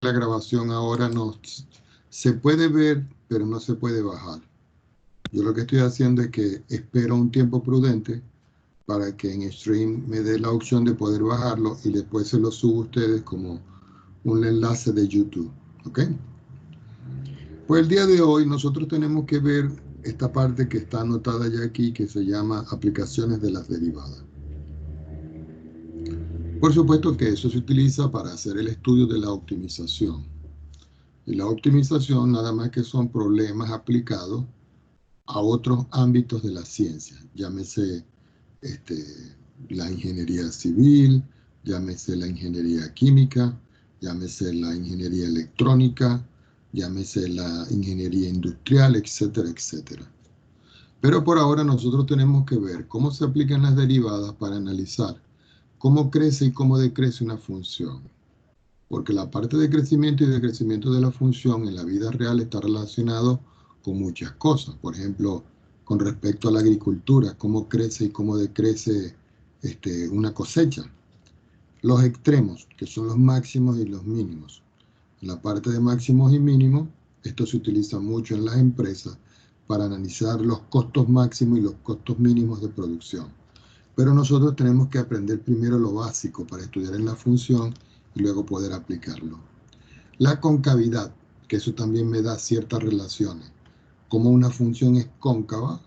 la grabación ahora no se puede ver, pero no se puede bajar. Yo lo que estoy haciendo es que espero un tiempo prudente para que en Stream me dé la opción de poder bajarlo y después se lo subo a ustedes como un enlace de YouTube. ¿Ok? Pues el día de hoy nosotros tenemos que ver esta parte que está anotada ya aquí, que se llama aplicaciones de las derivadas. Por supuesto que eso se utiliza para hacer el estudio de la optimización. Y la optimización nada más que son problemas aplicados a otros ámbitos de la ciencia, llámese la ingeniería civil, llámese la ingeniería química, llámese la ingeniería electrónica, llámese la ingeniería industrial, etcétera, etcétera. Pero por ahora nosotros tenemos que ver cómo se aplican las derivadas para analizar cómo crece y cómo decrece una función. Porque la parte de crecimiento y decrecimiento de la función en la vida real está relacionado con muchas cosas. Por ejemplo, con respecto a la agricultura, cómo crece y cómo decrece una cosecha. Los extremos, que son los máximos y los mínimos. En la parte de máximos y mínimos, esto se utiliza mucho en las empresas para analizar los costos máximos y los costos mínimos de producción. Pero nosotros tenemos que aprender primero lo básico para estudiar en la función y luego poder aplicarlo. La concavidad, que eso también me da ciertas relaciones. Como una función es cóncava,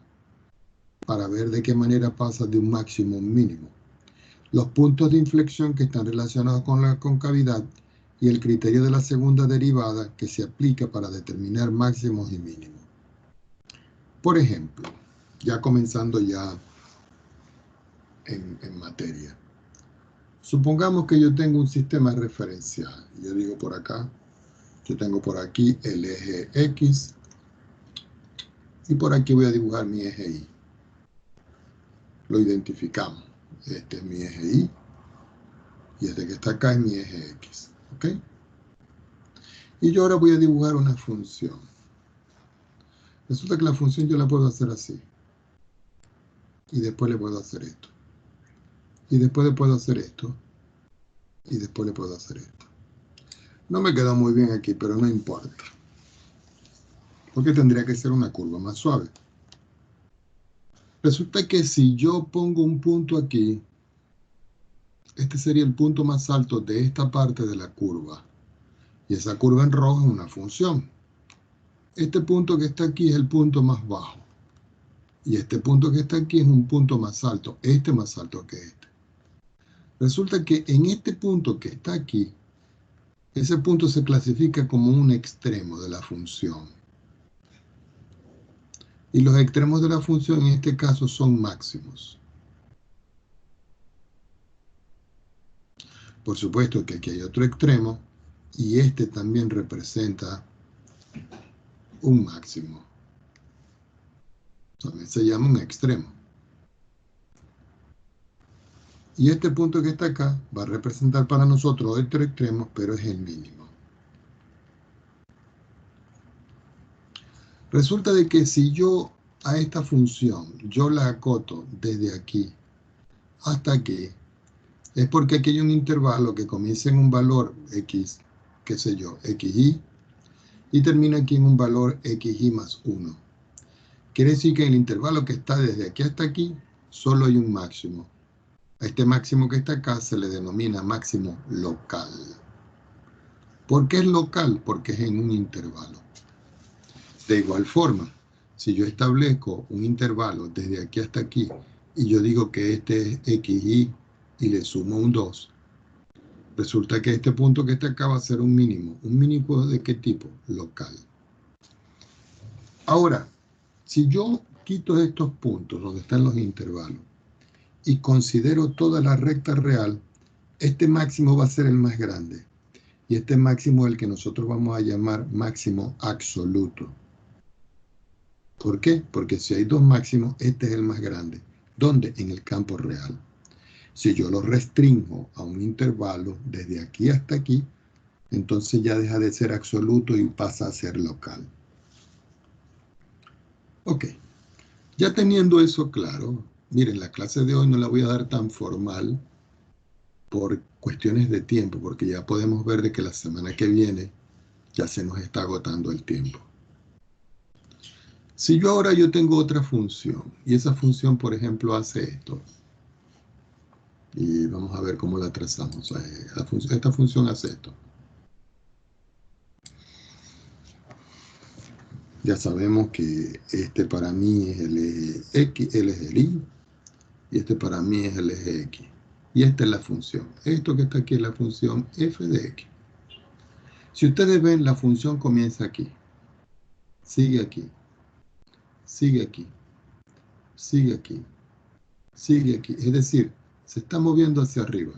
para ver de qué manera pasa de un máximo a un mínimo. Los puntos de inflexión que están relacionados con la concavidad y el criterio de la segunda derivada que se aplica para determinar máximos y mínimos. Por ejemplo, ya comenzando ya en materia. Supongamos que yo tengo un sistema referencial. Yo digo por acá, yo tengo por aquí el eje X y por aquí voy a dibujar mi eje Y. Lo identificamos. Este es mi eje Y y este que está acá es mi eje X. ¿Ok? Y yo ahora voy a dibujar una función. Resulta que la función yo la puedo hacer así. Y después le puedo hacer esto. Y después le puedo hacer esto. Y después le puedo hacer esto. No me quedó muy bien aquí, pero no importa. Porque tendría que ser una curva más suave. Resulta que si yo pongo un punto aquí, este sería el punto más alto de esta parte de la curva. Y esa curva en rojo es una función. Este punto que está aquí es el punto más bajo. Y este punto que está aquí es un punto más alto. Este más alto que este. Resulta que en este punto que está aquí, ese punto se clasifica como un extremo de la función. Y los extremos de la función en este caso son máximos. Por supuesto que aquí hay otro extremo y este también representa un máximo. También se llama un extremo. Y este punto que está acá va a representar para nosotros otro extremo, pero es el mínimo. Resulta de que si yo a esta función, yo la acoto desde aquí hasta aquí, es porque aquí hay un intervalo que comienza en un valor x, qué sé yo, xy, y termina aquí en un valor xy más 1. Quiere decir que en el intervalo que está desde aquí hasta aquí, solo hay un máximo. A este máximo que está acá se le denomina máximo local. ¿Por qué es local? Porque es en un intervalo. De igual forma, si yo establezco un intervalo desde aquí hasta aquí y yo digo que este es xy y le sumo un 2, resulta que este punto que está acá va a ser un mínimo. ¿Un mínimo de qué tipo? Local. Ahora, si yo quito estos puntos donde están los intervalos y considero toda la recta real, este máximo va a ser el más grande. Y este máximo es el que nosotros vamos a llamar máximo absoluto. ¿Por qué? Porque si hay dos máximos, este es el más grande. ¿Dónde? En el campo real. Si yo lo restringo a un intervalo desde aquí hasta aquí, entonces ya deja de ser absoluto y pasa a ser local. Ok, ya teniendo eso claro, miren, la clase de hoy no la voy a dar tan formal cuestiones de tiempo, porque ya podemos ver de que la semana que viene ya se nos está agotando el tiempo. Si yo tengo otra función, y esa función, por ejemplo, hace esto, y vamos a ver cómo la trazamos. Esta función hace esto. Ya sabemos que este para mí es el eje X, el eje Y, y este para mí es el eje X. Y esta es la función. Esto que está aquí es la función f de x. Si ustedes ven, la función comienza aquí, sigue aquí, sigue aquí, sigue aquí, sigue aquí. Es decir, se está moviendo hacia arriba.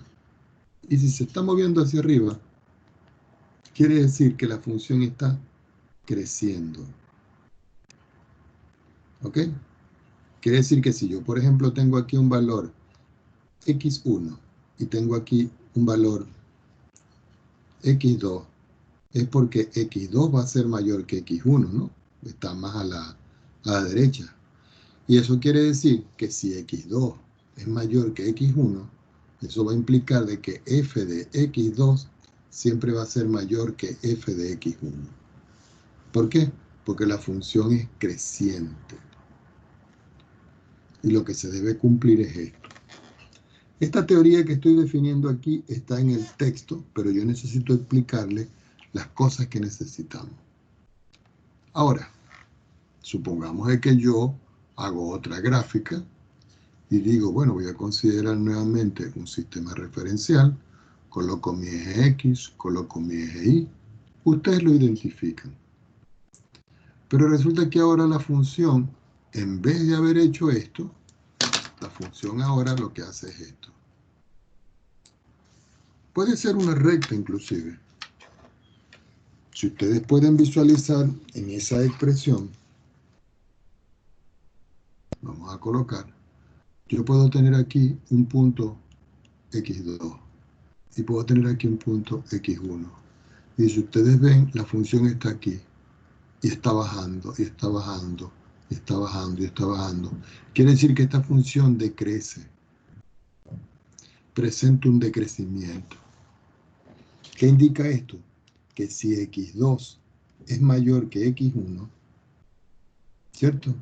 Y si se está moviendo hacia arriba, quiere decir que la función está creciendo. ¿Ok? Quiere decir que si yo, por ejemplo, tengo aquí un valor x1 y tengo aquí un valor x2, es porque x2 va a ser mayor que x1, ¿no? Está más a la derecha. Y eso quiere decir que si x2 es mayor que x1, eso va a implicar de que f de x2 siempre va a ser mayor que f de x1. ¿Por qué? Porque la función es creciente. Y lo que se debe cumplir es esto. Esta teoría que estoy definiendo aquí está en el texto, pero yo necesito explicarle las cosas que necesitamos. Ahora, supongamos que yo hago otra gráfica y digo, bueno, voy a considerar nuevamente un sistema referencial, coloco mi eje X, coloco mi eje Y, ustedes lo identifican. Pero resulta que ahora la función, en vez de haber hecho esto, la función ahora lo que hace es esto. Puede ser una recta inclusive. Si ustedes pueden visualizar en esa expresión, vamos a colocar, yo puedo tener aquí un punto x2 y puedo tener aquí un punto x1. Y si ustedes ven, la función está aquí y está bajando, y está bajando, y está bajando, y está bajando. Quiere decir que esta función decrece, presenta un decrecimiento. ¿Qué indica esto? Que si x2 es mayor que x1, ¿cierto?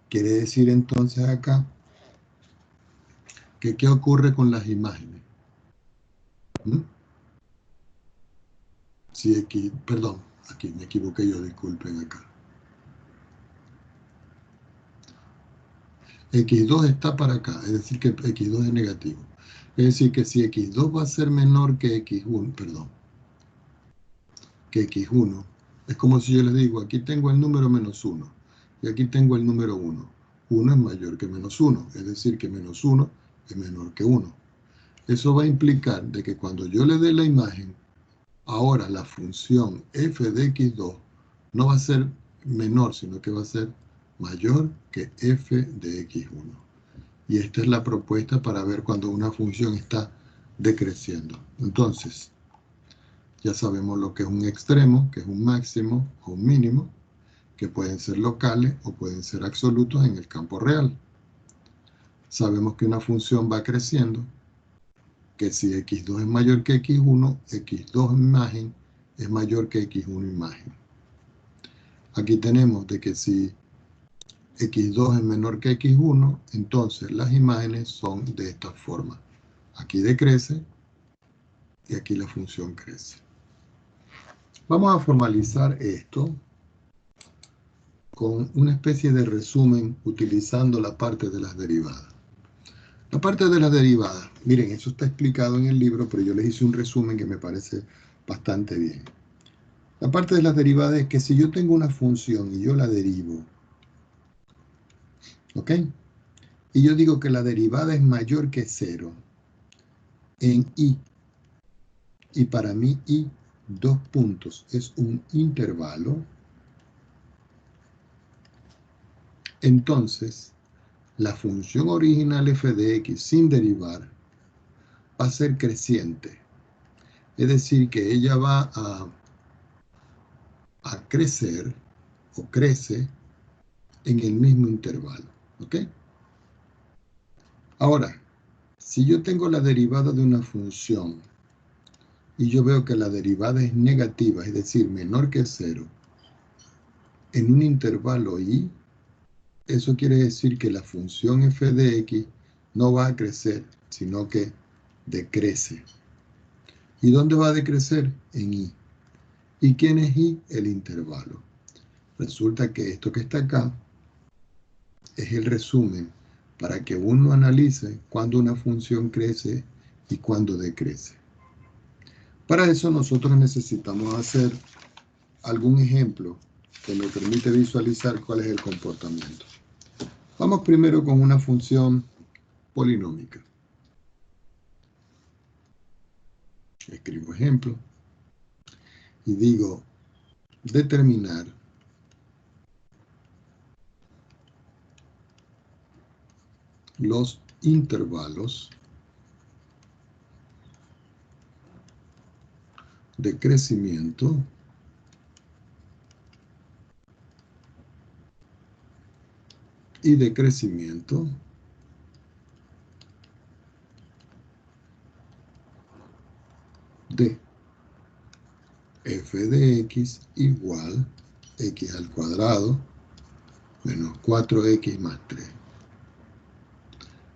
Quiere decir entonces acá que ¿qué ocurre con las imágenes? ¿Mm? Si x, perdón, aquí me equivoqué yo, disculpen acá. x2 está para acá, es decir que x2 es negativo. Es decir que si x2 va a ser menor que x1, perdón, que x1, es como si yo les digo, aquí tengo el número -1 y aquí tengo el número 1. 1 es mayor que -1, es decir que -1 es menor que 1. Eso va a implicar de que cuando yo le dé la imagen, ahora la función f de x2 no va a ser menor, sino que va a ser mayor que f de x1. Y esta es la propuesta para ver cuando una función está decreciendo. Entonces, ya sabemos lo que es un extremo, que es un máximo o un mínimo, que pueden ser locales o pueden ser absolutos en el campo real. Sabemos que una función va creciendo, que si x2 es mayor que x1, x2 imagen es mayor que x1 imagen. Aquí tenemos de que si x2 es menor que x1, entonces las imágenes son de esta forma. Aquí decrece y aquí la función crece. Vamos a formalizar esto con una especie de resumen utilizando la parte de las derivadas. La parte de las derivadas, miren, eso está explicado en el libro, pero yo les hice un resumen que me parece bastante bien. La parte de las derivadas es que si yo tengo una función y yo la derivo, ¿ok? Y yo digo que la derivada es mayor que 0 en y para mí y, 2 puntos, es un intervalo, entonces la función original f de x sin derivar va a ser creciente. Es decir, que ella va a crecer o crece en el mismo intervalo. ¿Ok? Ahora, Si yo tengo la derivada de una función y yo veo que la derivada es negativa, es decir, menor que 0, en un intervalo y, eso quiere decir que la función f de x no va a crecer, sino que decrece. ¿Y dónde va a decrecer? En y. ¿Y quién es y? El intervalo. Resulta que esto que está acá es el resumen para que uno analice cuándo una función crece y cuándo decrece. Para eso nosotros necesitamos hacer algún ejemplo que me permite visualizar cuál es el comportamiento. Vamos primero con una función polinómica. Escribo ejemplo y digo determinar los intervalos de crecimiento y decrecimiento de f de x igual x al cuadrado menos 4x más 3.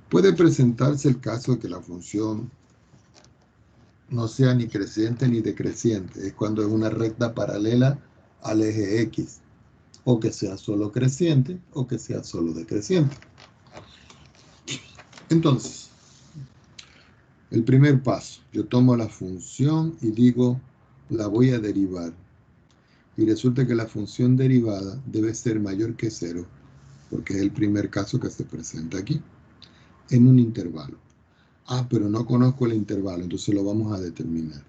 Puede presentarse el caso de que la función no sea ni creciente ni decreciente. Es cuando es una recta paralela al eje x. O que sea solo creciente o que sea solo decreciente. Entonces, el primer paso, yo tomo la función y digo, la voy a derivar. Y resulta que la función derivada debe ser mayor que 0, porque es el primer caso que se presenta aquí, en un intervalo. Ah, pero no conozco el intervalo, entonces lo vamos a determinar.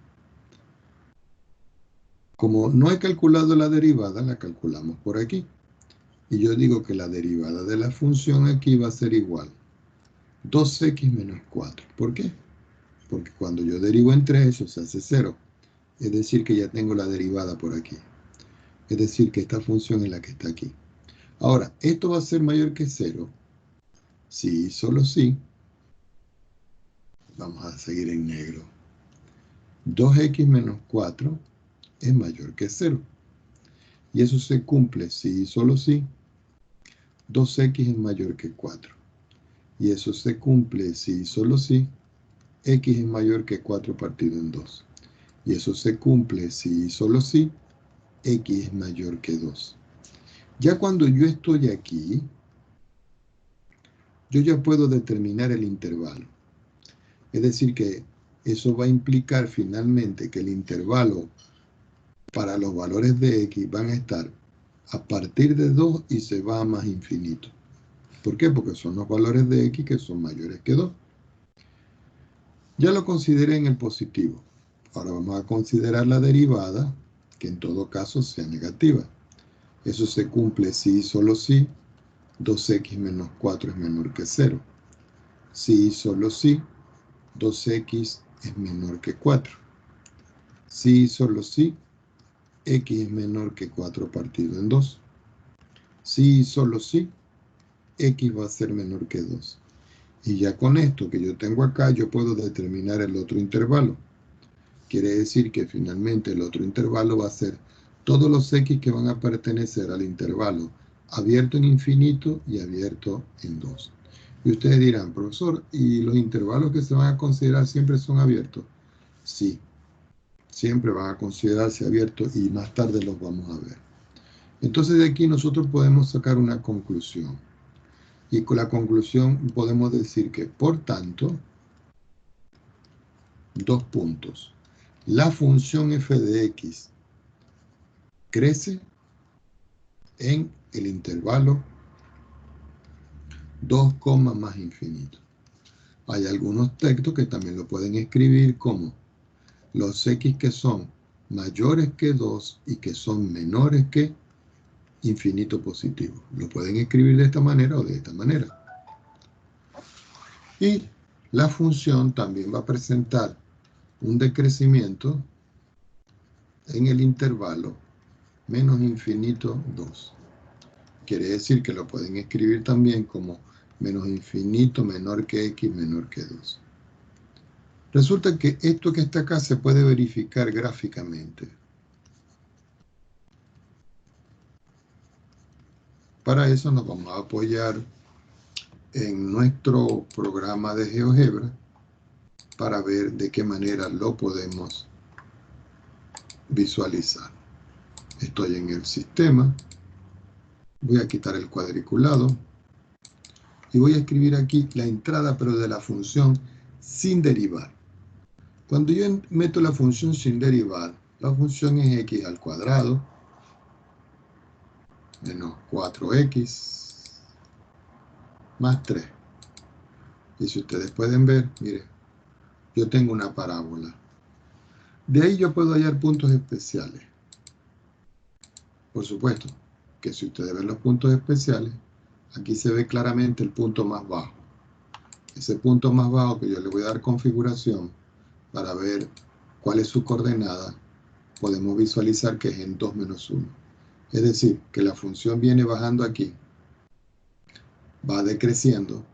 Como no he calculado la derivada, la calculamos por aquí. Y yo digo que la derivada de la función aquí va a ser igual 2x menos 4. ¿Por qué? Porque cuando yo derivo entre eso se hace 0. Es decir, que ya tengo la derivada por aquí. Es decir, que esta función es la que está aquí. Ahora, ¿esto va a ser mayor que 0? Sí, solo sí. Vamos a seguir en negro. 2x menos 4 es mayor que 0. Y eso se cumple si solo si 2x es mayor que 4. Y eso se cumple si solo si x es mayor que 4 partido en 2. Y eso se cumple si solo si x es mayor que 2. Ya cuando yo estoy aquí, yo ya puedo determinar el intervalo. Es decir que eso va a implicar finalmente que el intervalo para los valores de x van a estar a partir de 2 y se va a más infinito. ¿Por qué? Porque son los valores de x que son mayores que 2. Ya lo consideré en el positivo. Ahora vamos a considerar la derivada, que en todo caso sea negativa. Eso se cumple si y solo si 2x menos 4 es menor que 0. Si y solo si 2x es menor que 4. Si y solo si x es menor que 4 partido en 2. Si y solo si x va a ser menor que 2. Y ya con esto que yo tengo acá, yo puedo determinar el otro intervalo. Quiere decir que finalmente el otro intervalo va a ser todos los x que van a pertenecer al intervalo abierto en infinito y abierto en 2. Y ustedes dirán, profesor, ¿y los intervalos que se van a considerar siempre son abiertos? Sí, siempre van a considerarse abiertos y más tarde los vamos a ver. Entonces de aquí nosotros podemos sacar una conclusión. Y con la conclusión podemos decir que, por tanto, dos puntos. La función f de x crece en el intervalo 2, más infinito. Hay algunos textos que también lo pueden escribir como los x que son mayores que 2 y que son menores que infinito positivo. Lo pueden escribir de esta manera o de esta manera. Y la función también va a presentar un decrecimiento en el intervalo menos infinito 2. Quiere decir que lo pueden escribir también como menos infinito menor que x menor que 2. Resulta que esto que está acá se puede verificar gráficamente. Para eso nos vamos a apoyar en nuestro programa de GeoGebra para ver de qué manera lo podemos visualizar. Estoy en el sistema, voy a quitar el cuadriculado y voy a escribir aquí la entrada, pero de la función sin derivar. Cuando yo meto la función sin derivar, la función es x al cuadrado menos 4x más 3. Y si ustedes pueden ver, mire, yo tengo una parábola. De ahí yo puedo hallar puntos especiales. Por supuesto que si ustedes ven los puntos especiales, aquí se ve claramente el punto más bajo. Ese punto más bajo que yo le voy a dar configuración para ver cuál es su coordenada, podemos visualizar que es en 2 menos 1. Es decir, que la función viene bajando aquí, va decreciendo,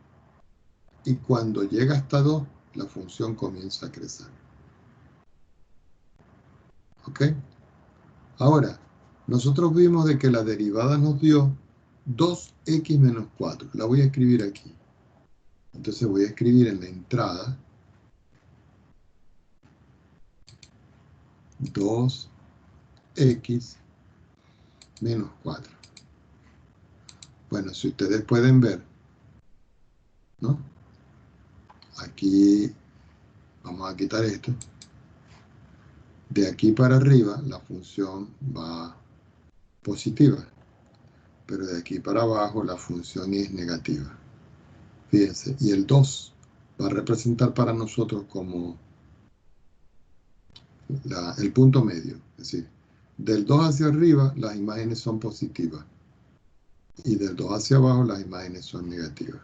y cuando llega hasta 2, la función comienza a crecer. ¿Ok? Ahora, nosotros vimos de que la derivada nos dio 2x menos 4. La voy a escribir aquí. Entonces voy a escribir en la entrada 2x menos 4. Bueno, si ustedes pueden ver, ¿no? Aquí vamos a quitar esto. De aquí para arriba la función va positiva, pero de aquí para abajo la función es negativa. Fíjense, y el 2 va a representar para nosotros como el punto medio. Es decir, del 2 hacia arriba las imágenes son positivas y del 2 hacia abajo las imágenes son negativas.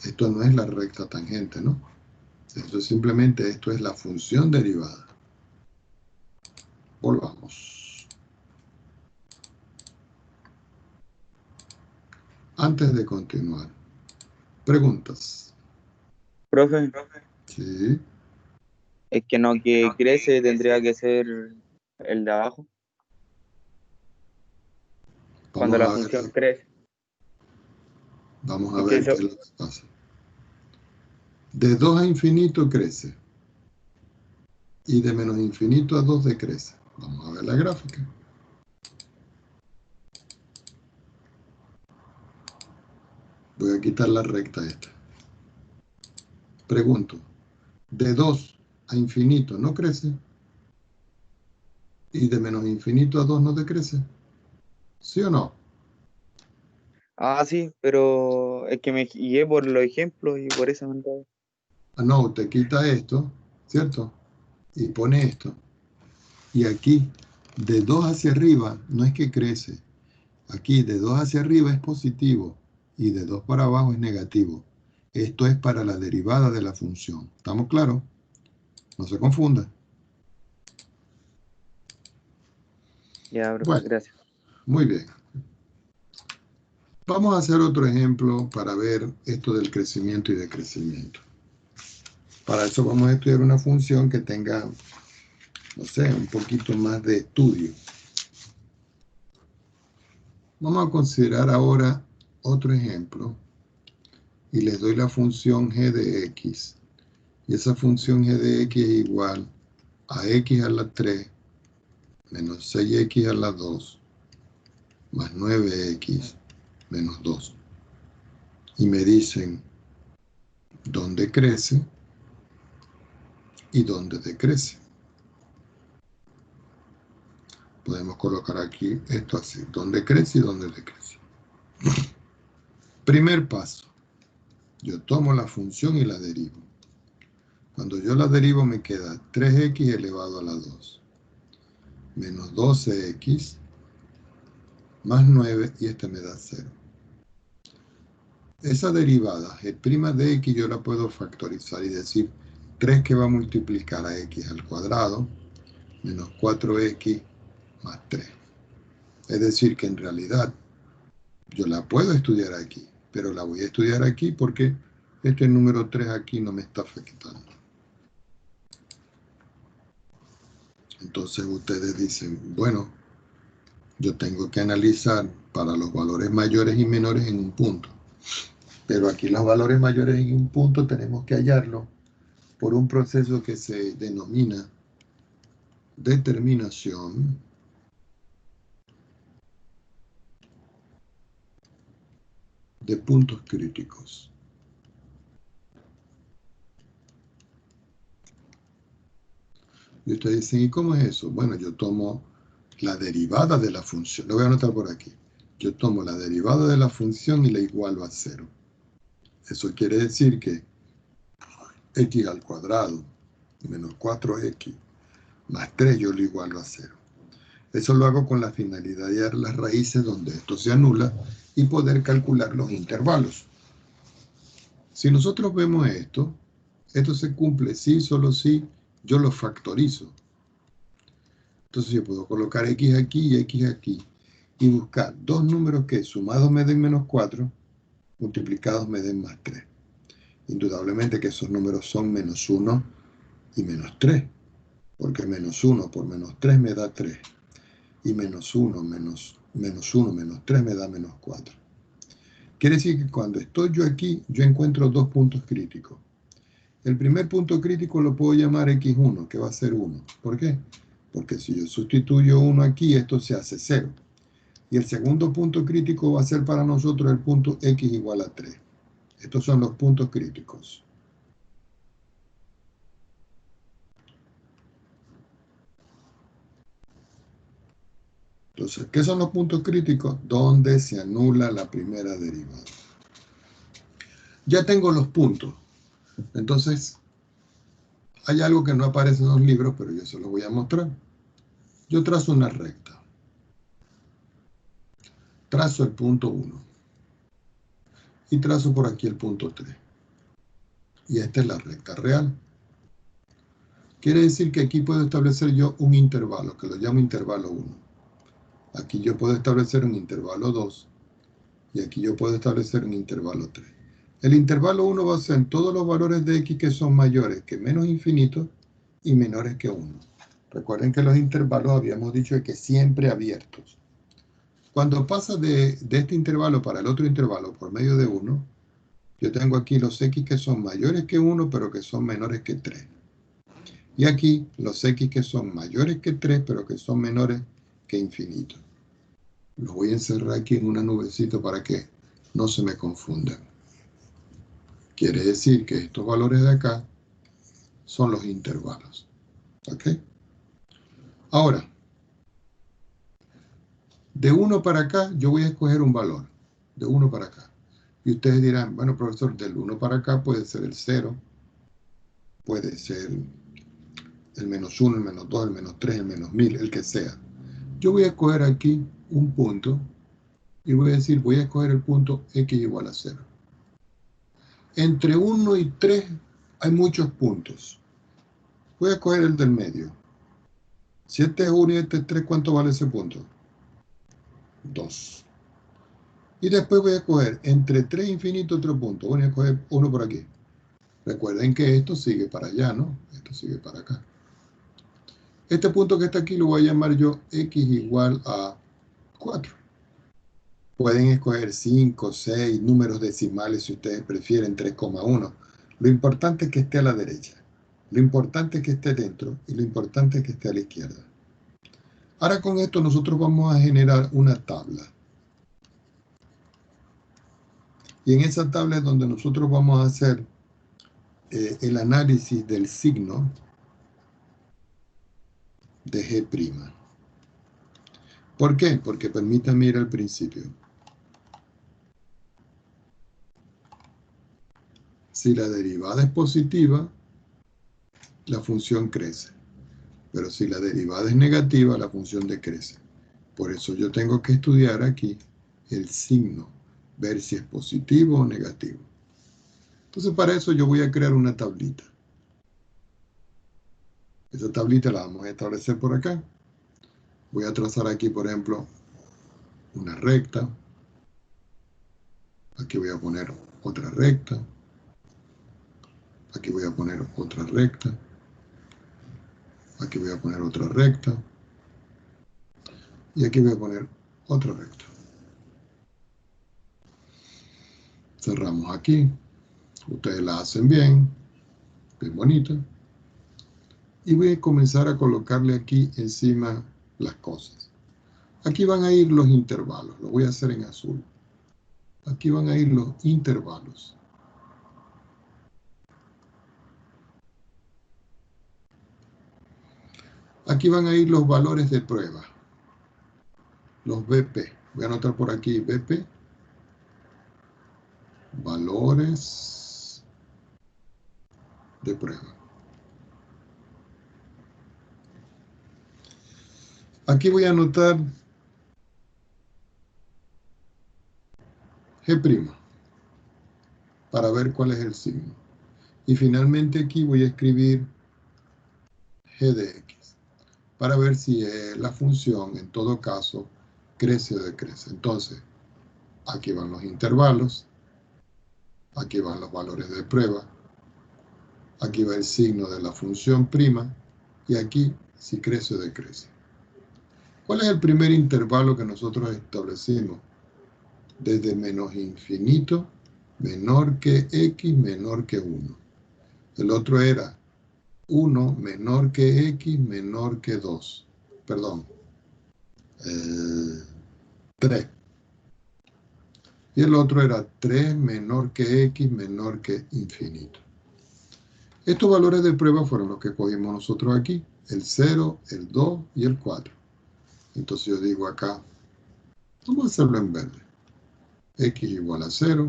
Esto no es la recta tangente, ¿no? Esto simplemente, esto es la función derivada. Volvamos. Antes de continuar, preguntas. Profe, Sí. es que no que crece, tendría que ser el de abajo, cuando Vamos la a ver, función crece. vamos a Porque ver qué eso, es lo que pasa. De 2 a infinito crece. Y de menos infinito a 2 decrece. Vamos a ver la gráfica. Voy a quitar la recta esta. Pregunto, de 2 a infinito no crece. Y de menos infinito a 2 no decrece. ¿Sí o no? sí, pero es que me guié por los ejemplos y por eso me andaba. Ah, no, usted quita esto, ¿cierto? Y pone esto. Y aquí, de 2 hacia arriba, no es que crece. Aquí, de 2 hacia arriba es positivo. Y de 2 para abajo es negativo. Esto es para la derivada de la función. ¿Estamos claros? No se confunda. Ya, profe, Bueno, gracias. muy bien. Vamos a hacer otro ejemplo para ver esto del crecimiento y decrecimiento. Para eso vamos a estudiar una función que tenga, no sé, un poquito más de estudio. Vamos a considerar ahora otro ejemplo y les doy la función g de x. Y esa función g de x es igual a x a la 3 menos 6x a la 2 más 9x menos 2. Y me dicen dónde crece y dónde decrece. Podemos colocar aquí esto así, dónde crece y dónde decrece. Primer paso, yo tomo la función y la derivo. Cuando yo la derivo me queda 3x elevado a la 2 menos 12x más 9 y este me da 0. Esa derivada g' de x yo la puedo factorizar y decir 3 que va a multiplicar a x al cuadrado menos 4x más 3. Es decir que en realidad yo la puedo estudiar aquí, pero la voy a estudiar aquí porque este número 3 aquí no me está afectando. Entonces ustedes dicen, bueno, yo tengo que analizar para los valores mayores y menores en un punto. Pero aquí los valores mayores en un punto tenemos que hallarlo por un proceso que se denomina determinación de puntos críticos. Y ustedes dicen, ¿y cómo es eso? Bueno, yo tomo la derivada de la función. Lo voy a anotar por aquí. Yo tomo la derivada de la función y la igualo a 0. Eso quiere decir que x al cuadrado menos 4x más 3 yo lo igualo a 0. Eso lo hago con la finalidad de hallar las raíces donde esto se anula y poder calcular los intervalos. Si nosotros vemos esto se cumple sí, solo si yo lo factorizo. Entonces yo puedo colocar x aquí y x aquí y buscar dos números que sumados me den menos 4, multiplicados me den más 3. Indudablemente que esos números son menos 1 y menos 3, porque menos 1 por menos 3 me da 3, y menos 1 menos 1 menos 3 me da menos 4. Quiere decir que cuando estoy yo aquí, yo encuentro dos puntos críticos. El primer punto crítico lo puedo llamar x1, que va a ser 1. ¿Por qué? Porque si yo sustituyo 1 aquí, esto se hace 0. Y el segundo punto crítico va a ser para nosotros el punto x igual a 3. Estos son los puntos críticos. Entonces, ¿qué son los puntos críticos? Donde se anula la primera derivada. Ya tengo los puntos. Entonces, hay algo que no aparece en los libros, pero yo se lo voy a mostrar. Yo trazo una recta. Trazo el punto 1. Y trazo por aquí el punto 3. Y esta es la recta real. Quiere decir que aquí puedo establecer yo un intervalo, que lo llamo intervalo 1. Aquí yo puedo establecer un intervalo 2. Y aquí yo puedo establecer un intervalo 3. El intervalo 1 va a ser todos los valores de x que son mayores que menos infinito y menores que 1. Recuerden que los intervalos habíamos dicho que siempre abiertos. Cuando pasa de este intervalo para el otro intervalo por medio de 1, yo tengo aquí los x que son mayores que 1, pero que son menores que 3. Y aquí los x que son mayores que 3, pero que son menores que infinito. Los voy a encerrar aquí en una nubecita para que no se me confundan. Quiere decir que estos valores de acá son los intervalos. ¿Ok? Ahora, de 1 para acá yo voy a escoger un valor. De 1 para acá. Y ustedes dirán, bueno, profesor, del 1 para acá puede ser el 0, puede ser el menos 1, el menos 2, el menos 3, el menos 1000, el que sea. Yo voy a escoger aquí un punto y voy a decir, voy a escoger el punto x igual a 0. Entre 1 y 3 hay muchos puntos. Voy a escoger el del medio. Si este es 1 y este es 3, ¿cuánto vale ese punto? 2. Y después voy a escoger entre 3 infinito otro punto. Voy a escoger uno por aquí. Recuerden que esto sigue para allá, ¿no? Esto sigue para acá. Este punto que está aquí lo voy a llamar yo x igual a 4. Pueden escoger 5, 6, números decimales si ustedes prefieren, 3,1. Lo importante es que esté a la derecha. Lo importante es que esté dentro y lo importante es que esté a la izquierda. Ahora con esto nosotros vamos a generar una tabla. Y en esa tabla es donde nosotros vamos a hacer el análisis del signo de G'. ¿Por qué? Porque permítanme ir al principio. Si la derivada es positiva, la función crece. Pero si la derivada es negativa, la función decrece. Por eso yo tengo que estudiar aquí el signo, ver si es positivo o negativo. Entonces para eso yo voy a crear una tablita. Esa tablita la vamos a establecer por acá. Voy a trazar aquí, por ejemplo, una recta. Aquí voy a poner otra recta. Aquí voy a poner otra recta. Aquí voy a poner otra recta. Y aquí voy a poner otra recta. Cerramos aquí. Ustedes la hacen bien bonita. Y voy a comenzar a colocarle aquí encima las cosas. Aquí van a ir los intervalos. Lo voy a hacer en azul. Aquí van a ir los intervalos. Aquí van a ir los valores de prueba. Los BP. Voy a anotar por aquí BP. Valores de prueba. Aquí voy a anotar G' para ver cuál es el signo. Y finalmente aquí voy a escribir G de X para ver si la función en todo caso crece o decrece. Entonces, aquí van los intervalos, aquí van los valores de prueba, aquí va el signo de la función prima y aquí si crece o decrece. ¿Cuál es el primer intervalo que nosotros establecimos? Desde menos infinito, menor que X, menor que 1. El otro era 1 menor que X, menor que 2. Perdón. 3. Y el otro era 3 menor que X, menor que infinito. Estos valores de prueba fueron los que cogimos nosotros aquí. El 0, el 2 y el 4. Entonces yo digo acá, vamos a hacerlo en verde. X igual a 0,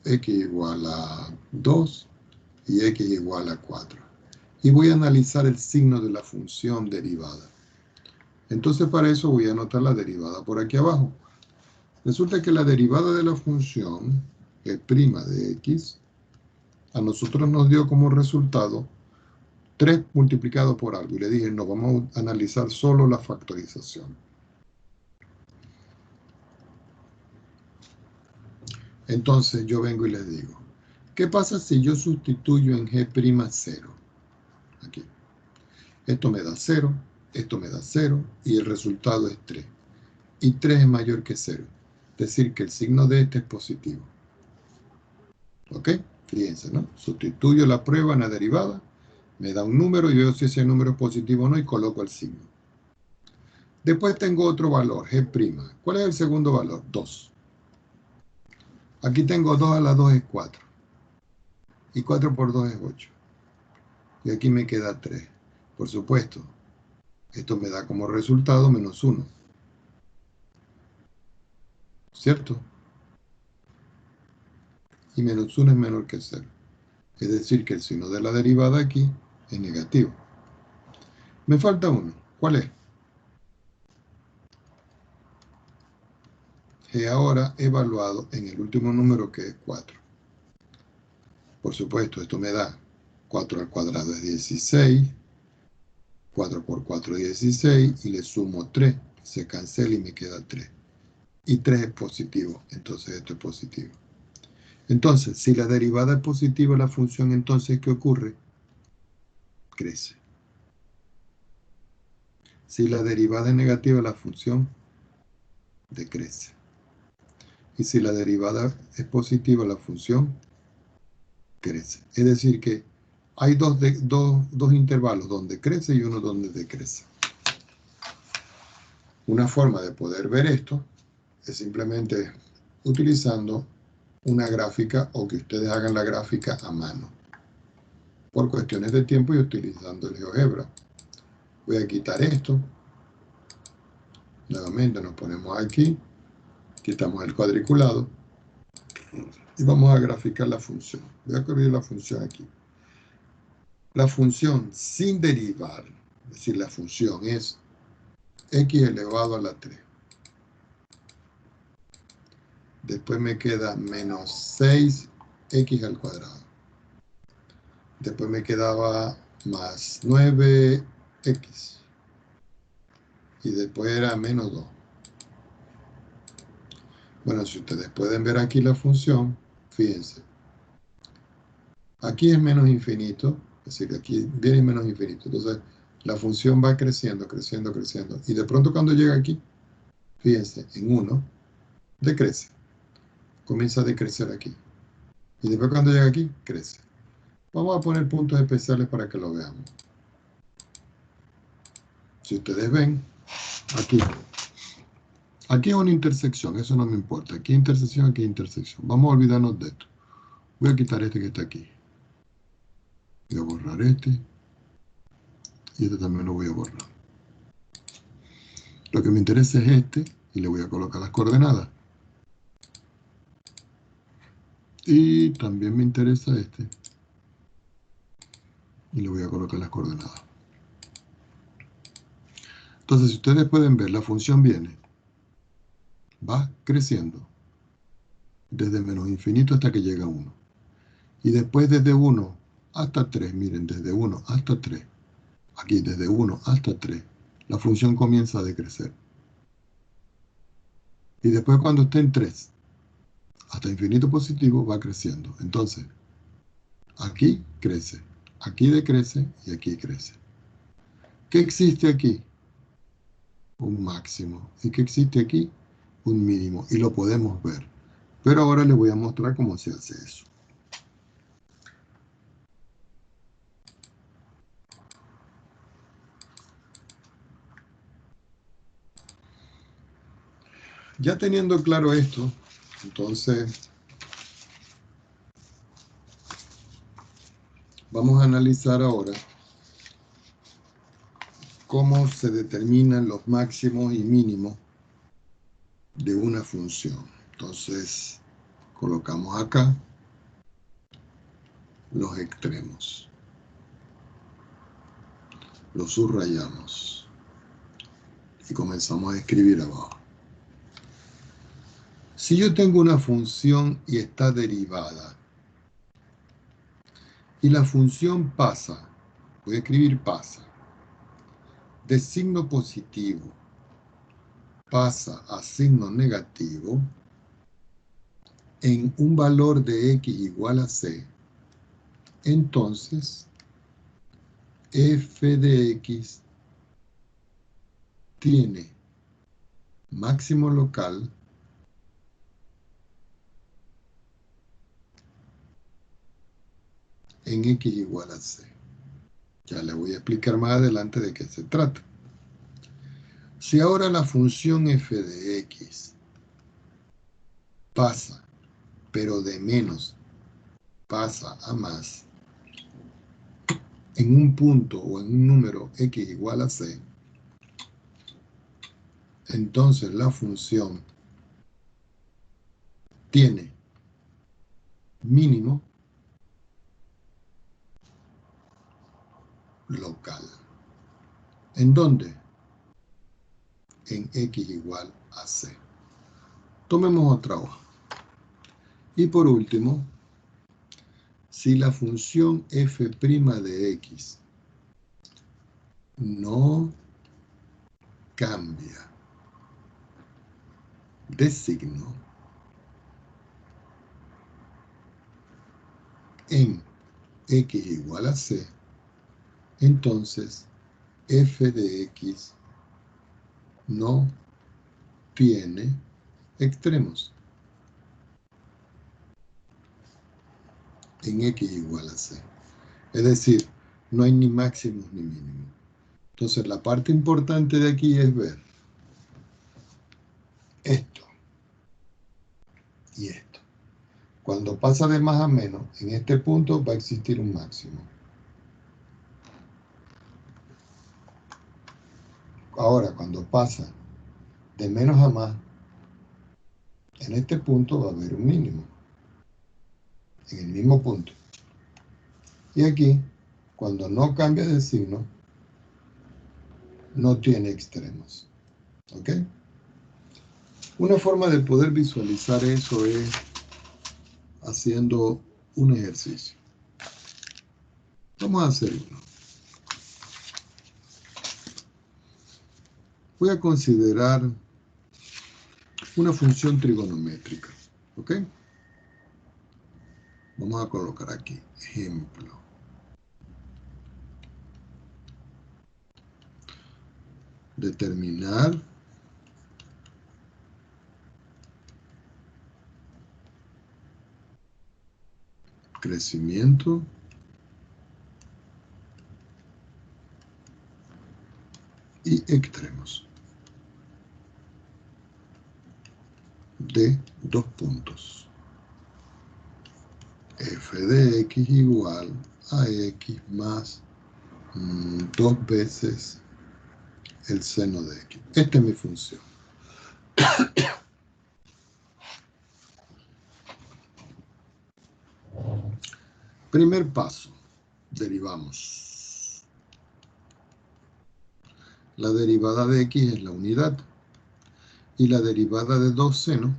X igual a 2 y X igual a 4. Y voy a analizar el signo de la función derivada. Entonces para eso voy a anotar la derivada por aquí abajo. Resulta que la derivada de la función G' de X a nosotros nos dio como resultado 3 multiplicado por algo. Y le dije, no, vamos a analizar solo la factorización. Entonces yo vengo y les digo, ¿qué pasa si yo sustituyo en G' 0? Aquí. Esto me da 0, esto me da 0 y el resultado es 3. Y 3 es mayor que 0. Es decir, que el signo de este es positivo. ¿Ok? Fíjense, ¿no? Sustituyo la prueba en la derivada, me da un número y veo si ese número es positivo o no y coloco el signo. Después tengo otro valor, G'. ¿Cuál es el segundo valor? 2. Aquí tengo 2 a la 2 es 4. Y 4 por 2 es 8. Y aquí me queda 3. Por supuesto, esto me da como resultado menos 1. ¿Cierto? Y menos 1 es menor que 0. Es decir, que el signo de la derivada aquí es negativo. Me falta uno. ¿Cuál es? G ahora evaluado en el último número que es 4. Por supuesto, esto me da 4 al cuadrado es 16. 4 por 4 es 16 y le sumo 3. Se cancela y me queda 3. Y 3 es positivo, entonces esto es positivo. Entonces, si la derivada es positiva, la función, entonces, ¿qué ocurre? Crece. Si la derivada es negativa, la función decrece. Y si la derivada es positiva, la función crece. Es decir que hay dos intervalos donde crece y uno donde decrece. Una forma de poder ver esto es simplemente utilizando una gráfica o que ustedes hagan la gráfica a mano. Por cuestiones de tiempo y utilizando el GeoGebra. Voy a quitar esto. Nuevamente nos ponemos aquí. Quitamos el cuadriculado. Y vamos a graficar la función. Voy a escribir la función aquí. La función sin derivar, es decir, la función es x elevado a la 3. Después me queda menos 6x al cuadrado. Después me quedaba más 9x. Y después era menos 2. Bueno, si ustedes pueden ver aquí la función, fíjense. Aquí es menos infinito, es decir, aquí viene menos infinito. Entonces, La función va creciendo, creciendo, creciendo. Y de pronto cuando llega aquí, fíjense, en 1, decrece. Comienza a decrecer aquí. Y después cuando llega aquí, crece. Vamos a poner puntos especiales para que lo veamos. Si ustedes ven, aquí. Aquí es una intersección, eso no me importa. Aquí intersección, aquí intersección. Vamos a olvidarnos de esto. Voy a quitar este que está aquí. Voy a borrar este. Y este también lo voy a borrar. Lo que me interesa es este. Y le voy a colocar las coordenadas. Y también me interesa este. Y le voy a colocar las coordenadas. Entonces, si ustedes pueden ver, la función viene. Va creciendo. Desde menos infinito hasta que llega a 1. Y después desde 1 hasta 3. Miren, desde 1 hasta 3. Aquí, desde 1 hasta 3. La función comienza a decrecer. Y después cuando esté en 3, hasta infinito positivo, va creciendo. Entonces, aquí crece, aquí decrece y aquí crece. ¿Qué existe aquí? Un máximo. ¿Y qué existe aquí? Un mínimo. Y lo podemos ver. Pero ahora les voy a mostrar cómo se hace eso. Ya teniendo claro esto, entonces vamos a analizar ahora cómo se determinan los máximos y mínimos de una función. Entonces, colocamos acá los extremos. Los subrayamos. Y comenzamos a escribir abajo. Si yo tengo una función y está derivada, y la función pasa, voy a escribir pasa, de signo positivo pasa a signo negativo, en un valor de x igual a c, entonces f de x tiene máximo local en x igual a c. Ya le voy a explicar más adelante de qué se trata. Si ahora la función f de x pasa, pero de menos pasa a más, en un punto o en un número x igual a c, entonces la función tiene mínimo local. ¿En dónde? En x igual a c. Tomemos otra hoja. Y por último, si la función f' de x no cambia de signo en x igual a c, entonces f de x no tiene extremos en x igual a c. Es decir, no hay ni máximos ni mínimos. Entonces la parte importante de aquí es ver esto y esto. Cuando pasa de más a menos, en este punto va a existir un máximo. Ahora, cuando pasa de menos a más, en este punto va a haber un mínimo. En el mismo punto. Y aquí, cuando no cambia de signo, no tiene extremos. ¿Ok? Una forma de poder visualizar eso es haciendo un ejercicio. Vamos a hacer uno. Voy a considerar una función trigonométrica. ¿Ok? Vamos a colocar aquí, ejemplo. determinar crecimiento y extremos de dos puntos. F de x igual a x más 2 veces el seno de x. Esta es mi función. Primer paso, derivamos. La derivada de x es la unidad y la derivada de 2 senos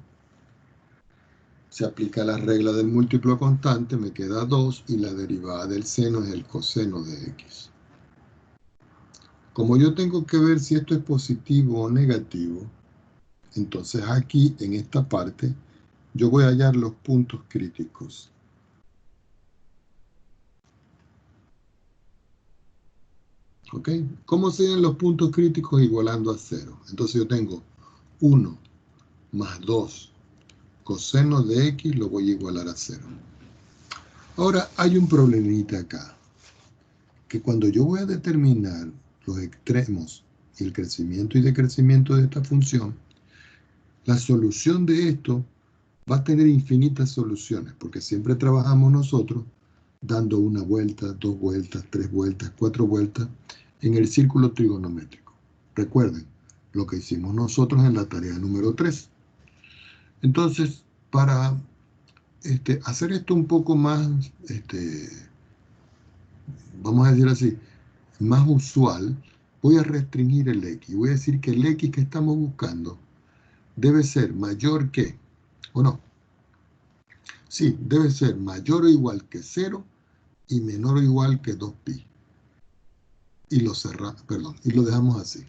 se aplica la regla del múltiplo constante, me queda 2 y la derivada del seno es el coseno de x. Como yo tengo que ver si esto es positivo o negativo, entonces aquí en esta parte yo voy a hallar los puntos críticos. ¿Ok? ¿Cómo se ven los puntos críticos igualando a 0? Entonces yo tengo 1 más 2 coseno de x lo voy a igualar a 0. Ahora hay un problemita acá, que cuando yo voy a determinar los extremos y el crecimiento y decrecimiento de esta función, la solución de esto va a tener infinitas soluciones, porque siempre trabajamos nosotros dando una vuelta, 2 vueltas, 3 vueltas, 4 vueltas en el círculo trigonométrico. Recuerden lo que hicimos nosotros en la tarea número 3. Entonces, para hacer esto un poco más, vamos a decir así, más usual, voy a restringir el x. Voy a decir que el x que estamos buscando debe ser mayor que, ¿o no? Sí, debe ser mayor o igual que 0 y menor o igual que 2pi. Y lo dejamos así.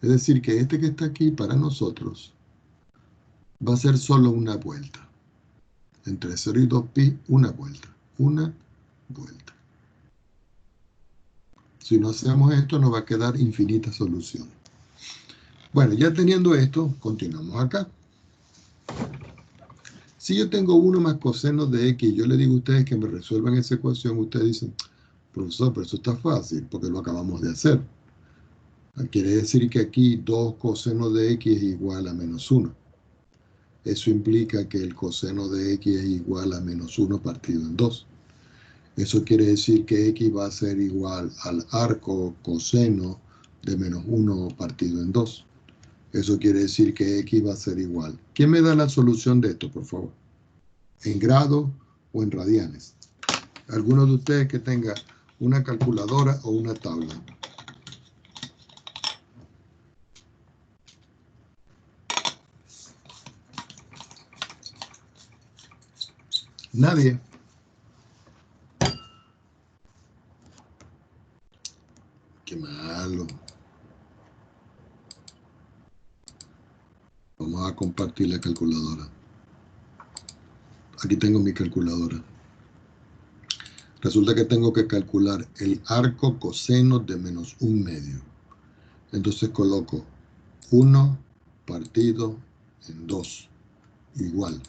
Es decir, que este que está aquí para nosotros va a ser solo una vuelta. Entre 0 y 2pi, una vuelta. Una vuelta. Si no hacemos esto, nos va a quedar infinita solución. Bueno, ya teniendo esto, continuamos acá. Si yo tengo 1 más coseno de x, yo le digo a ustedes que me resuelvan esa ecuación, ustedes dicen, profesor, pero eso está fácil, porque lo acabamos de hacer. Quiere decir que aquí 2 coseno de x es igual a menos 1. Eso implica que el coseno de x es igual a menos 1 partido en 2. Eso quiere decir que x va a ser igual al arco coseno de menos 1 partido en 2. Eso quiere decir que x va a ser igual. ¿Quién me da la solución de esto, por favor? ¿En grados o en radianes? Alguno de ustedes que tenga una calculadora o una tabla. Nadie. Qué malo. Vamos a compartir la calculadora. Aquí tengo mi calculadora. Resulta que tengo que calcular el arco coseno de menos 1/2. Entonces coloco 1 partido en 2 igual.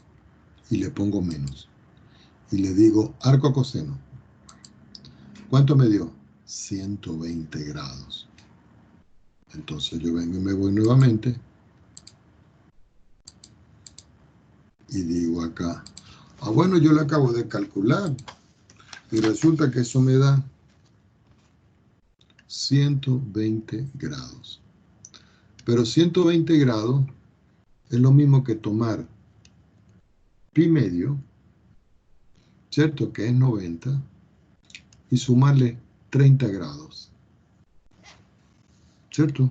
Y le pongo menos. Y le digo arco coseno. ¿Cuánto me dio? 120 grados. Entonces yo vengo y me voy nuevamente. Y digo acá, bueno, yo lo acabo de calcular. Y resulta que eso me da 120 grados. Pero 120 grados es lo mismo que tomar pi medio, ¿cierto? Que es 90, y sumarle 30 grados, ¿cierto?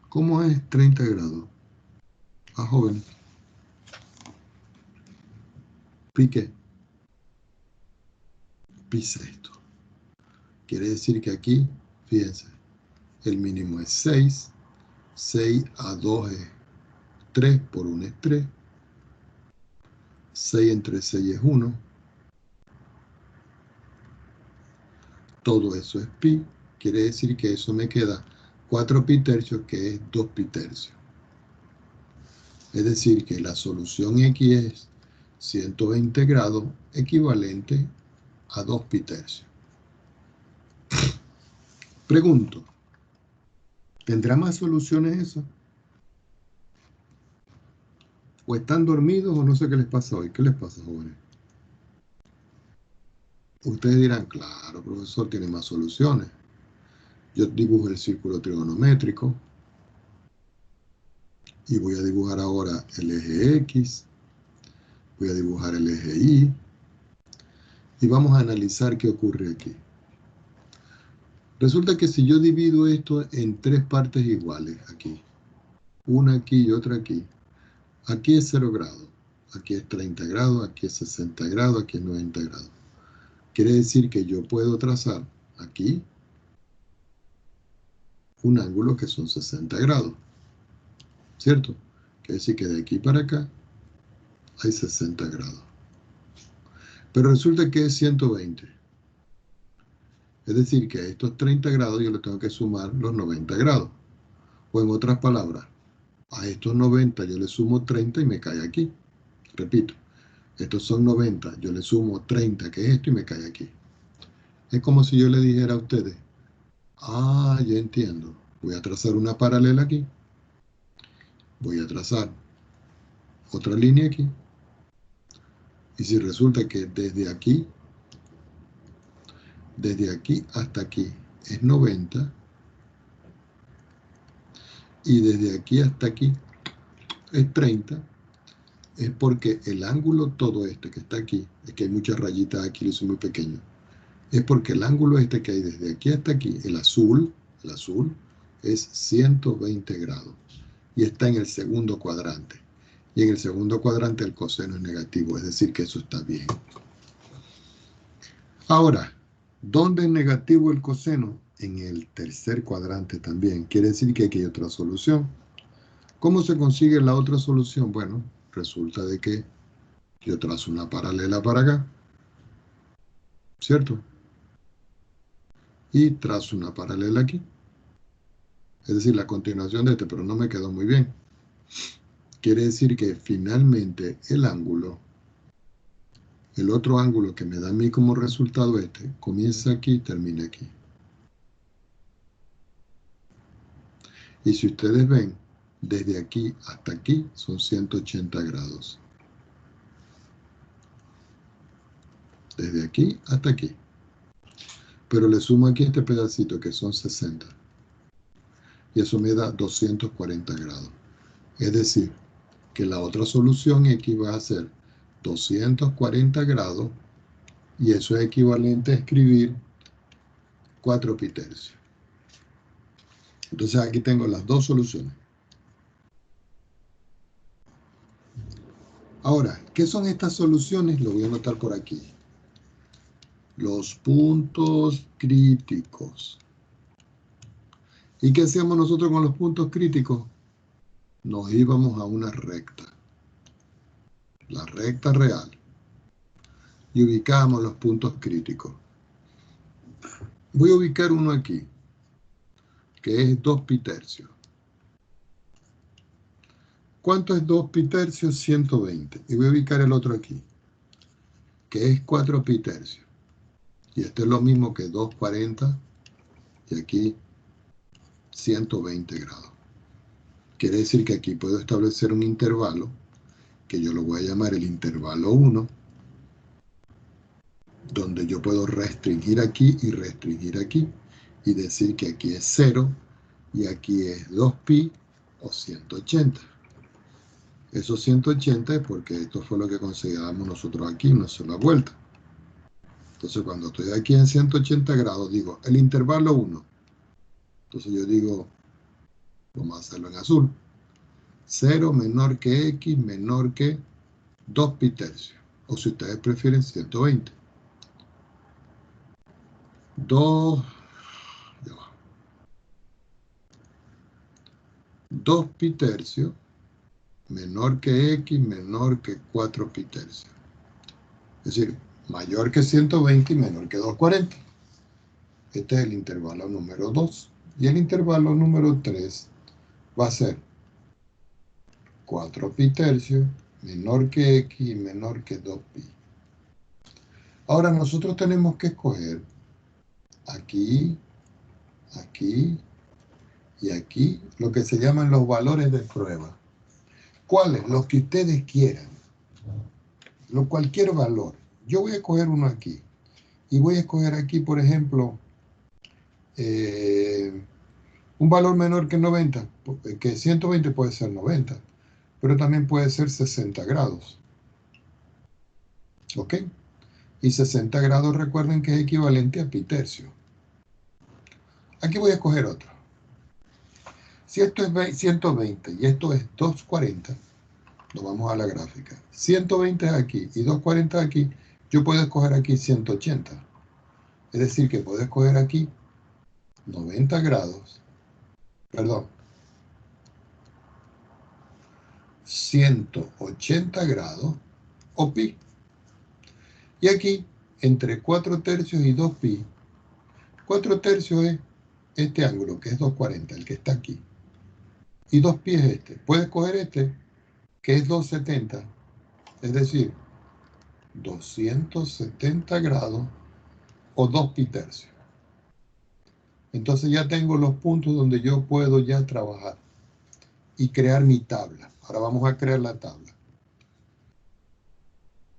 ¿Cómo es 30 grados? Joven. ¿Pi qué? Pi sexto. Quiere decir que aquí, fíjense, el mínimo es 6, 6 a 2 es 3, por 1 es 3, 6 entre 6 es 1, todo eso es pi. Quiere decir que eso me queda 4 pi tercios, que es 2 pi tercios. Es decir, que la solución X es 120 grados, equivalente a 2 pi tercios. Pregunto, ¿tendrá más soluciones eso? ¿O están dormidos o no sé qué les pasa hoy? ¿Qué les pasa, jóvenes? Ustedes dirán, claro, profesor, tiene más soluciones. Yo dibujo el círculo trigonométrico y voy a dibujar ahora el eje X, voy a dibujar el eje Y y vamos a analizar qué ocurre aquí. Resulta que si yo divido esto en 3 partes iguales aquí, una aquí y otra aquí es 0 grados, aquí es 30 grados, aquí es 60 grados, aquí es 90 grados. Quiere decir que yo puedo trazar aquí un ángulo que son 60 grados, ¿cierto? Quiere decir que de aquí para acá hay 60 grados. Pero resulta que es 120. Es decir, que a estos 30 grados yo le tengo que sumar los 90 grados. O en otras palabras, a estos 90 yo le sumo 30 y me cae aquí. Repito, estos son 90, yo le sumo 30, que es esto, y me cae aquí. Es como si yo le dijera a ustedes, ah, ya entiendo, voy a trazar una paralela aquí, voy a trazar otra línea aquí, y si resulta que desde aquí hasta aquí es 90, y desde aquí hasta aquí es 30, es porque el ángulo todo este que está aquí, es que hay muchas rayitas aquí, lo hice muy pequeño, es porque el ángulo este que hay desde aquí hasta aquí, el azul es 120 grados y está en el segundo cuadrante. Y en el segundo cuadrante el coseno es negativo, es decir que eso está bien. Ahora, ¿dónde es negativo el coseno? En el tercer cuadrante también. Quiere decir que aquí hay otra solución. ¿Cómo se consigue la otra solución? Bueno, resulta de que yo trazo una paralela para acá, ¿cierto? Y trazo una paralela aquí. Es decir, la continuación de este, pero no me quedó muy bien. Quiere decir que finalmente el otro ángulo que me da a mí como resultado este, comienza aquí y termina aquí. Y si ustedes ven, desde aquí hasta aquí son 180 grados. Desde aquí hasta aquí. Pero le sumo aquí este pedacito que son 60. Y eso me da 240 grados. Es decir, que la otra solución X va a ser 240 grados y eso es equivalente a escribir 4 pi tercios. Entonces aquí tengo las dos soluciones. Ahora, ¿qué son estas soluciones? Lo voy a anotar por aquí. Los puntos críticos. ¿Y qué hacíamos nosotros con los puntos críticos? Nos íbamos a una recta. La recta real. Y ubicábamos los puntos críticos. Voy a ubicar uno aquí, que es 2 pi tercios. ¿Cuánto es 2 pi tercios? 120. Y voy a ubicar el otro aquí, que es 4 pi tercios. Y este es lo mismo que 240 y aquí 120 grados. Quiere decir que aquí puedo establecer un intervalo, que yo lo voy a llamar el intervalo 1, donde yo puedo restringir aquí y restringir aquí, y decir que aquí es 0, y aquí es 2pi o 180. Esos 180 es porque esto fue lo que consideramos nosotros aquí, una sola vuelta. Entonces cuando estoy aquí en 180 grados, digo, el intervalo 1. Entonces yo digo, vamos a hacerlo en azul. 0 menor que X menor que 2 pi tercios. O si ustedes prefieren 120. 2 pi tercios menor que X menor que 4 pi tercios. Es decir, mayor que 120 y menor que 240. Este es el intervalo número 2. Y el intervalo número 3 va a ser 4pi tercios menor que x y menor que 2pi. Ahora nosotros tenemos que escoger aquí, aquí y aquí lo que se llaman los valores de prueba. ¿Cuáles? Los que ustedes quieran. Cualquier valor. Yo voy a escoger uno aquí. Y voy a escoger aquí, por ejemplo, un valor menor que 90, que 120 puede ser 90, pero también puede ser 60 grados. ¿Ok? Y 60 grados, recuerden que es equivalente a pi tercio. Aquí voy a escoger otro. Si esto es 120 y esto es 240, nos vamos a la gráfica. 120 es aquí y 240 aquí, yo puedo escoger aquí 180. Es decir, que puedo escoger aquí 90 grados, perdón, 180 grados o pi. Y aquí, entre 4 tercios y 2 pi, 4 tercios es este ángulo, que es 240, el que está aquí. Y 2 pi es este. Puedes coger este, que es 270, es decir, 270 grados o 2 pi tercios. Entonces ya tengo los puntos donde yo puedo ya trabajar y crear mi tabla. Ahora vamos a crear la tabla.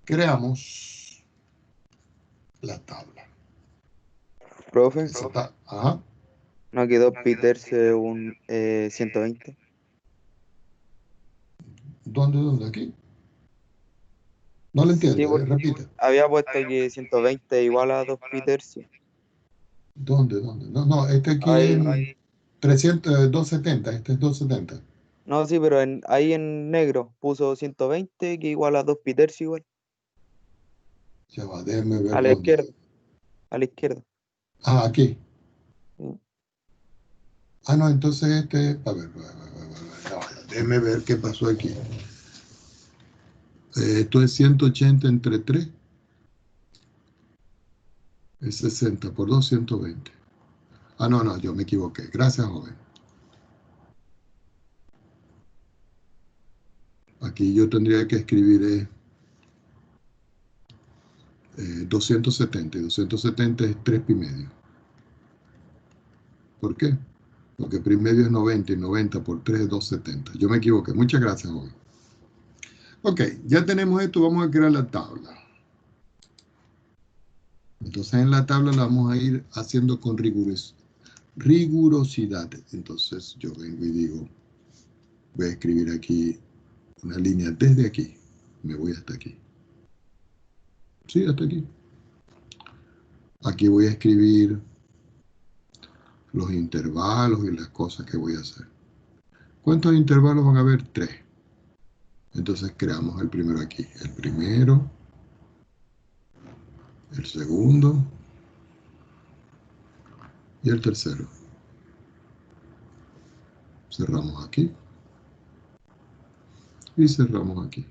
Creamos la tabla. Profe, Ajá. ¿no quedó pi tercio un 120? ¿Dónde? Aquí. No lo Sí, entiendo, porque repite. había puesto que 120 igual a 2 pi tercio. ¿Dónde? No, este aquí Ahí, es 300, 270, este es 270. no, sí, pero ahí en negro puso 120 que igual a 2 pi tercio igual. Ya va, déjeme ver A la dónde. izquierda, a la izquierda. Ah, aquí. Sí. Ah, no, entonces este, a ver, no, déjeme ver qué pasó aquí. Esto es 180 entre 3, es 60 por 2, 120. Ah, no, yo me equivoqué. Gracias, joven. Aquí yo tendría que escribir 270, y 270 es 3 pi medio. ¿Por qué? Porque pi medio es 90 y 90 por 3 es 270. Yo me equivoqué. Muchas gracias, joven. Ok, ya tenemos esto, vamos a crear la tabla. Entonces en la tabla la vamos a ir haciendo con rigurosidad. Entonces yo vengo y digo, voy a escribir aquí una línea desde aquí. Me voy hasta aquí. Sí, hasta aquí. Aquí voy a escribir los intervalos y las cosas que voy a hacer. ¿Cuántos intervalos van a haber? 3. Entonces creamos el primero aquí. El primero, el segundo y el tercero. Cerramos aquí y cerramos aquí.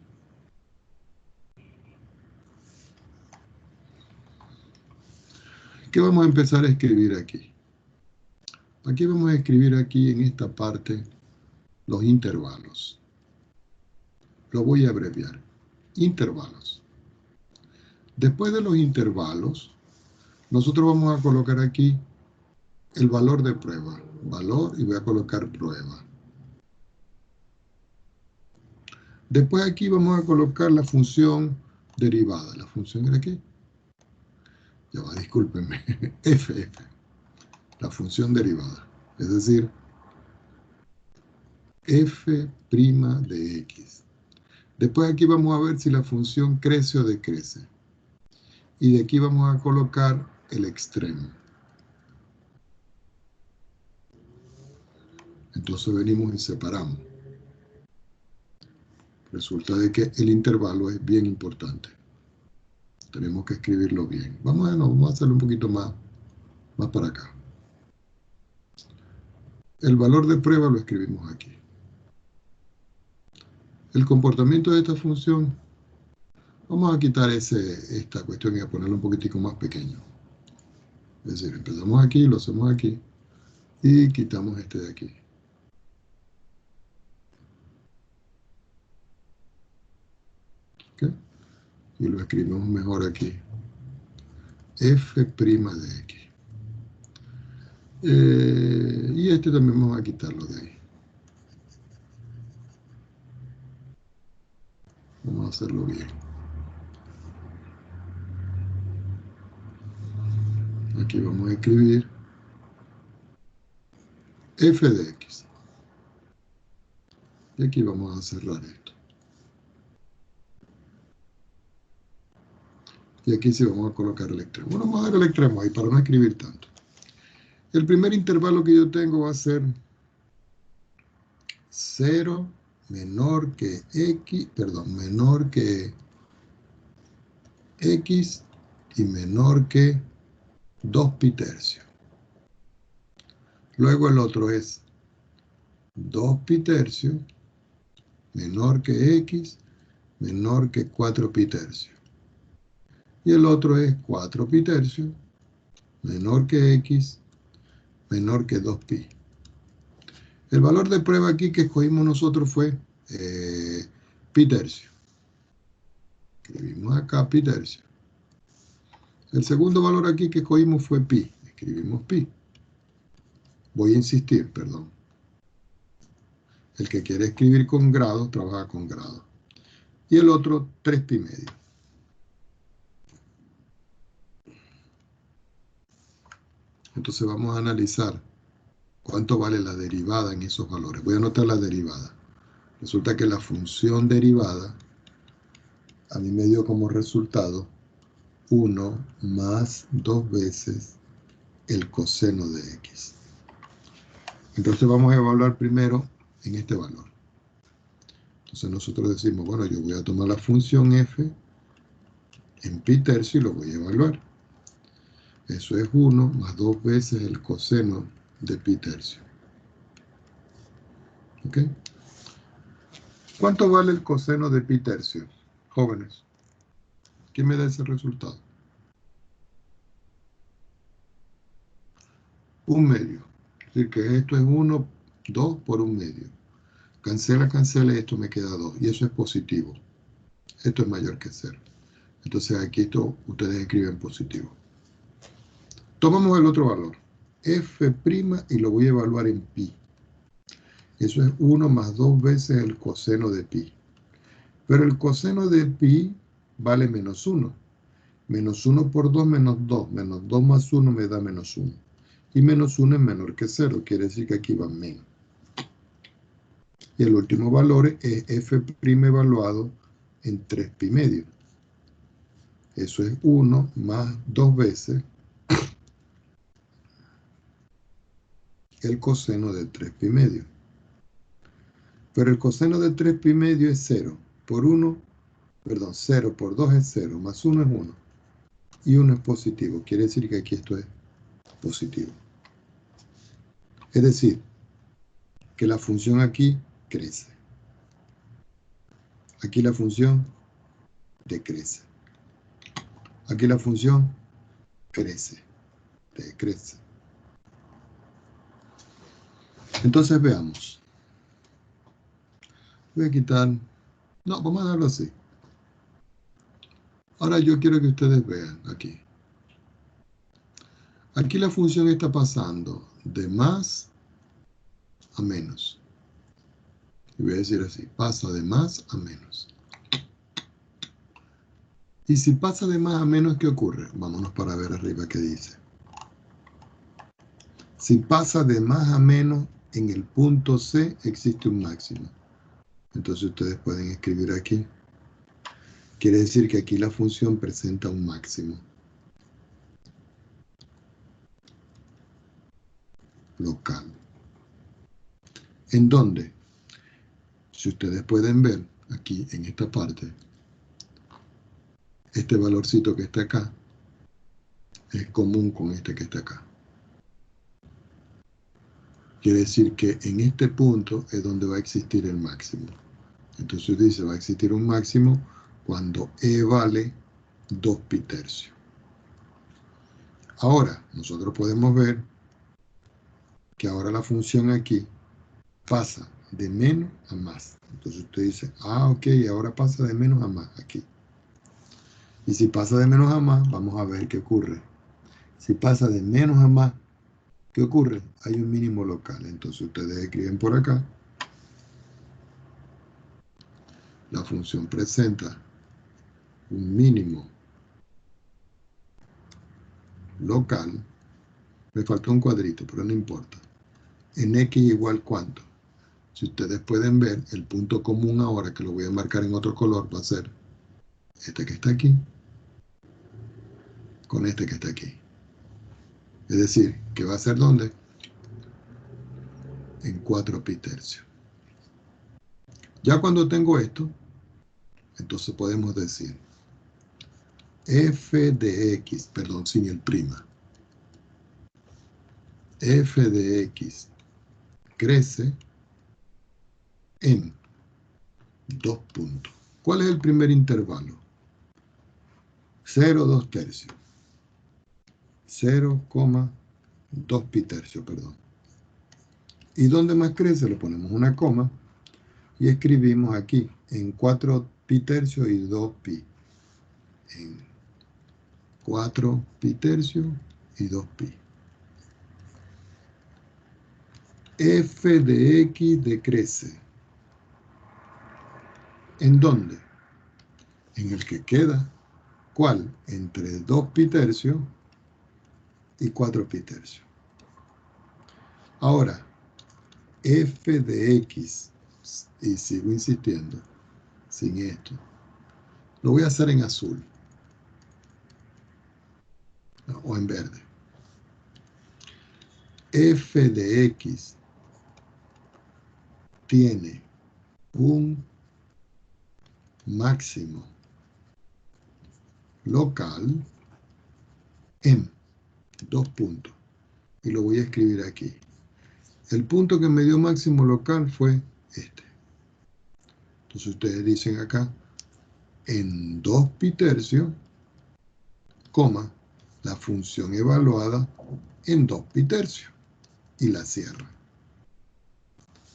¿Qué vamos a empezar a escribir aquí? Aquí vamos a escribir aquí en esta parte los intervalos. Lo voy a abreviar. Intervalos. Después de los intervalos, nosotros vamos a colocar aquí el valor de prueba. Valor y voy a colocar prueba. Después aquí vamos a colocar la función derivada. La función era aquí. Ya va, discúlpenme. F. La función derivada. Es decir, f' de x. Después aquí vamos a ver si la función crece o decrece. Y de aquí vamos a colocar el extremo. Entonces venimos y separamos. Resulta de que el intervalo es bien importante. Tenemos que escribirlo bien. Vamos a hacerlo un poquito más para acá. El valor de prueba lo escribimos aquí. El comportamiento de esta función, vamos a quitar esta cuestión y a ponerlo un poquitico más pequeño. Es decir, empezamos aquí, lo hacemos aquí, y quitamos este de aquí. ¿Ok? Y lo escribimos mejor aquí. F' de X. Y este también vamos a quitarlo de ahí. Vamos a hacerlo bien. Aquí vamos a escribir F de X. Y aquí vamos a cerrar esto. Y aquí sí vamos a colocar el extremo. Bueno, vamos a dar el extremo ahí para no escribir tanto. El primer intervalo que yo tengo va a ser 0 menor que X, perdón, menor que X y menor que 2 pi tercios. Luego el otro es 2 pi tercios menor que X menor que 4 pi tercios. Y el otro es 4 pi tercios menor que X menor que 2 pi. El valor de prueba aquí que escogimos nosotros fue pi tercio. Escribimos acá pi tercio. El segundo valor aquí que escogimos fue pi. Escribimos pi. Voy a insistir, perdón. El que quiere escribir con grados, trabaja con grados. Y el otro, 3 pi medio. Entonces vamos a analizar cuánto vale la derivada en esos valores. Voy a anotar la derivada. Resulta que la función derivada a mí me dio como resultado 1 más 2 veces el coseno de X. Entonces vamos a evaluar primero en este valor. Entonces nosotros decimos, bueno, yo voy a tomar la función f en pi tercio y lo voy a evaluar. Eso es 1 más 2 veces el coseno de pi tercio. ¿Ok? ¿Cuánto vale el coseno de pi tercio? Jóvenes, ¿quién me da ese resultado? 1 medio. Es decir, que esto es 1, 2 por 1 medio. Cancela, cancela, esto me queda 2. Y eso es positivo. Esto es mayor que 0. Entonces aquí esto ustedes escriben positivo. Tomamos el otro valor, f' y lo voy a evaluar en pi. Eso es 1 más 2 veces el coseno de pi. Pero el coseno de pi vale menos 1. Menos 1 por 2 menos 2. Menos 2 más 1 me da menos 1. Y menos 1 es menor que 0. Quiere decir que aquí va menos. Y el último valor es f' evaluado en 3 pi medio. Eso es 1 más 2 veces el coseno de 3 pi medio. Pero el coseno de 3 pi medio es 0. Por 1, perdón, 0 por 2 es 0, más 1 es 1. Y 1 es positivo. Quiere decir que aquí esto es positivo. Es decir, que la función aquí crece. Aquí la función decrece. Aquí la función crece. Decrece. Entonces veamos. Voy a quitar... No, vamos a darlo así. Ahora yo quiero que ustedes vean aquí. Aquí la función está pasando de más a menos. Y voy a decir así, pasa de más a menos. Y si pasa de más a menos, ¿qué ocurre? Vámonos para ver arriba qué dice. Si pasa de más a menos, en el punto C existe un máximo. Entonces ustedes pueden escribir aquí. Quiere decir que aquí la función presenta un máximo local. ¿En dónde? Si ustedes pueden ver aquí en esta parte, este valorcito que está acá es común con este que está acá. Quiere decir que en este punto es donde va a existir el máximo. Entonces dice, va a existir un máximo cuando E vale 2 pi tercio. Ahora, nosotros podemos ver que ahora la función aquí pasa de menos a más. Entonces usted dice, ah, ok, ahora pasa de menos a más aquí. Y si pasa de menos a más, vamos a ver qué ocurre. Si pasa de menos a más, ¿qué ocurre? Hay un mínimo local. Entonces ustedes escriben por acá. La función presenta un mínimo local. Me falta un cuadrito, pero no importa. En X igual ¿cuánto? Si ustedes pueden ver, el punto común ahora, que lo voy a marcar en otro color, va a ser este que está aquí con este que está aquí. Es decir, que va a ser ¿dónde? En 4 pi tercios. Ya cuando tengo esto, entonces podemos decir f de x, perdón, sin el prima, f de x crece en 2 puntos. ¿Cuál es el primer intervalo? 0,2 tercios. 0,2 pi tercio, perdón. ¿Y dónde más crece? Le ponemos una coma y escribimos aquí en 4 pi tercio y 2 pi. En 4 pi tercio y 2 pi. F de x decrece. ¿En dónde? En el que queda. ¿Cuál? Entre 2 pi tercio y 4 pi tercio. Ahora, f de x, y sigo insistiendo, sin esto, lo voy a hacer en azul, o en verde. F de x tiene un máximo local en 2 puntos. Y lo voy a escribir aquí. El punto que me dio máximo local fue este. Entonces ustedes dicen acá, en 2 pi tercio, coma, la función evaluada en 2 pi tercio. Y la cierran.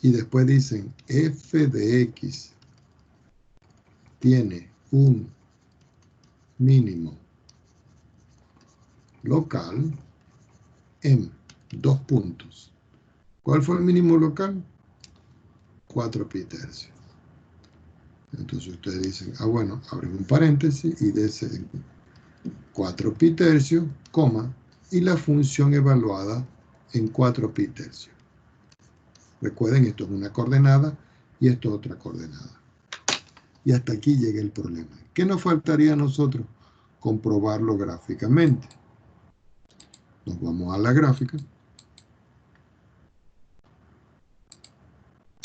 Y después dicen, f de x tiene un mínimo local en 2 puntos. ¿Cuál fue el mínimo local? 4 pi tercio. Entonces ustedes dicen, ah bueno, abren un paréntesis y dicen 4 pi tercio, coma, y la función evaluada en 4 pi tercio. Recuerden, esto es una coordenada y esto es otra coordenada. Y hasta aquí llega el problema. ¿Qué nos faltaría a nosotros? Comprobarlo gráficamente. Nos vamos a la gráfica.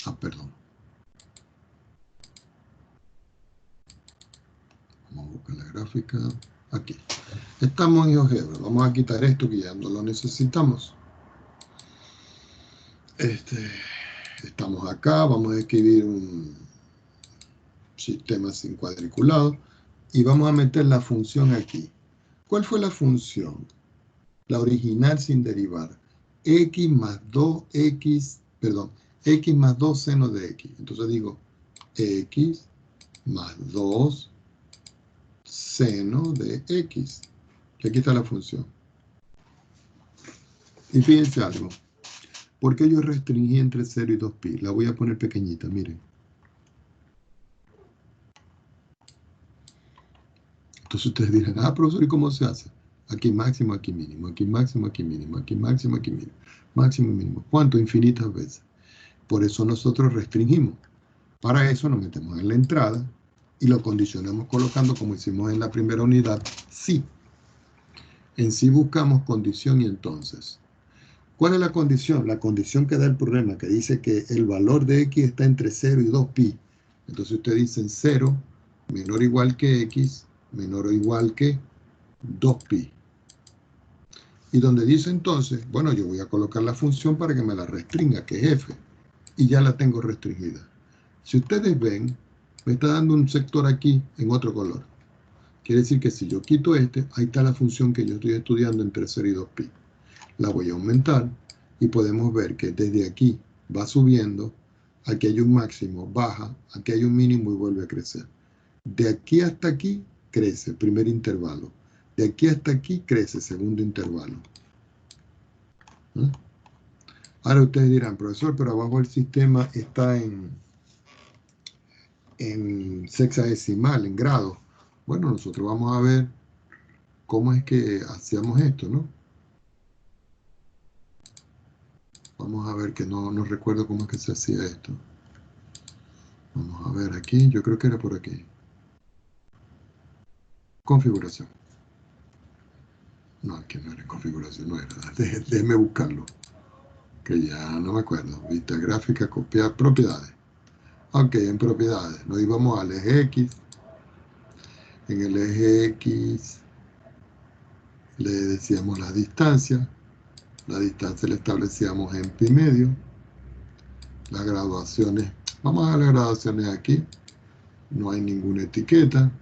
Ah, perdón. Vamos a buscar la gráfica. Aquí. Estamos en GeoGebra. Vamos a quitar esto que ya no lo necesitamos. Estamos acá. Vamos a escribir un sistema sin cuadriculado. Y vamos a meter la función aquí. ¿Cuál fue la función? La original sin derivar. X más 2x, perdón, x más 2 seno de x. Entonces digo, x más 2 seno de x. Y aquí está la función. Y fíjense algo. ¿Por qué yo restringí entre 0 y 2 pi? La voy a poner pequeñita, miren. Entonces ustedes dirán, ah, profesor, ¿y cómo se hace? Aquí máximo, aquí mínimo, aquí máximo, aquí mínimo, aquí máximo, aquí mínimo, máximo y mínimo. ¿Cuánto? Infinitas veces. Por eso nosotros restringimos. Para eso nos metemos en la entrada y lo condicionamos colocando, como hicimos en la primera unidad, sí. En sí buscamos condición y entonces. ¿Cuál es la condición? La condición que da el problema, que dice que el valor de x está entre 0 y 2 pi. Entonces ustedes dicen 0 menor o igual que x menor o igual que 2 pi. Y donde dice entonces, bueno, yo voy a colocar la función para que me la restringa, que es f. Y ya la tengo restringida. Si ustedes ven, me está dando un sector aquí en otro color. Quiere decir que si yo quito este, ahí está la función que yo estoy estudiando entre 0 y 2pi. La voy a aumentar y podemos ver que desde aquí va subiendo, aquí hay un máximo, baja, aquí hay un mínimo y vuelve a crecer. De aquí hasta aquí crece, primer intervalo. De aquí hasta aquí crece, segundo intervalo. ¿Mm? Ahora ustedes dirán, profesor, pero abajo el sistema está en sexagesimal, en grados. Bueno, nosotros vamos a ver cómo es que hacíamos esto, ¿no? Vamos a ver que no recuerdo cómo es que se hacía esto. Vamos a ver aquí, yo creo que era por aquí. Configuración. No, aquí no era configuración, no era. Déjeme buscarlo, que ya no me acuerdo. Vista gráfica, copiar, propiedades. Ok, en propiedades. Nos íbamos al eje X. En el eje X le decíamos la distancia. La distancia la establecíamos en pi medio. Las graduaciones, vamos a ver las graduaciones aquí. No hay ninguna etiqueta.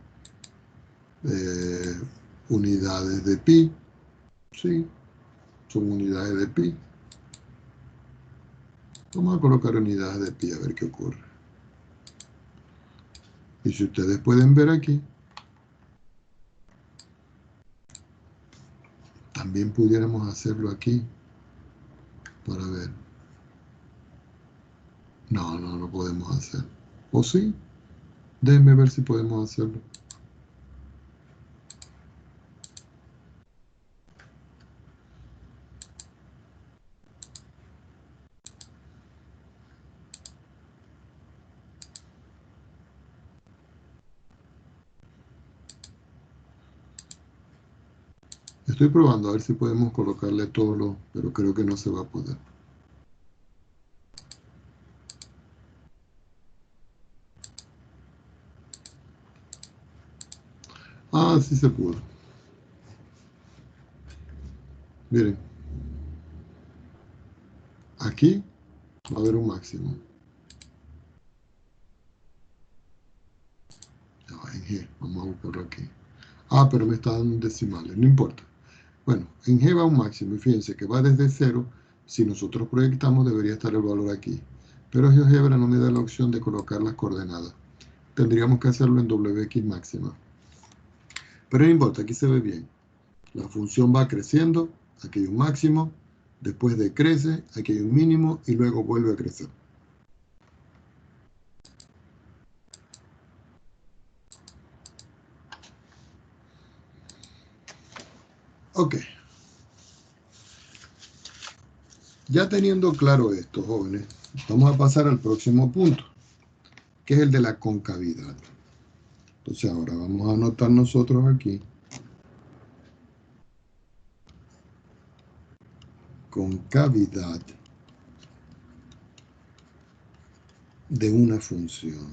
Unidades de pi. Sí, son unidades de pi. Vamos a colocar unidades de pi a ver qué ocurre. Y si ustedes pueden ver aquí, también pudiéramos hacerlo aquí para ver. No, no lo podemos hacer. ¿O sí? Déjenme ver si podemos hacerlo. Estoy probando a ver si podemos colocarle todo lo, pero creo que no se va a poder. Ah, sí se pudo. Miren. Aquí va a haber un máximo. Ya va en G. Vamos a buscarlo aquí. Ah, pero me está dando decimales. No importa. Bueno, en G va un máximo. Y fíjense que va desde 0. Si nosotros proyectamos, debería estar el valor aquí. Pero GeoGebra no me da la opción de colocar las coordenadas. Tendríamos que hacerlo en WX máxima. Pero no importa, aquí se ve bien. La función va creciendo, aquí hay un máximo, después decrece, aquí hay un mínimo y luego vuelve a crecer. Ok. Ya teniendo claro esto, jóvenes, vamos a pasar al próximo punto, que es el de la concavidad. Entonces ahora vamos a anotar nosotros aquí concavidad de una función.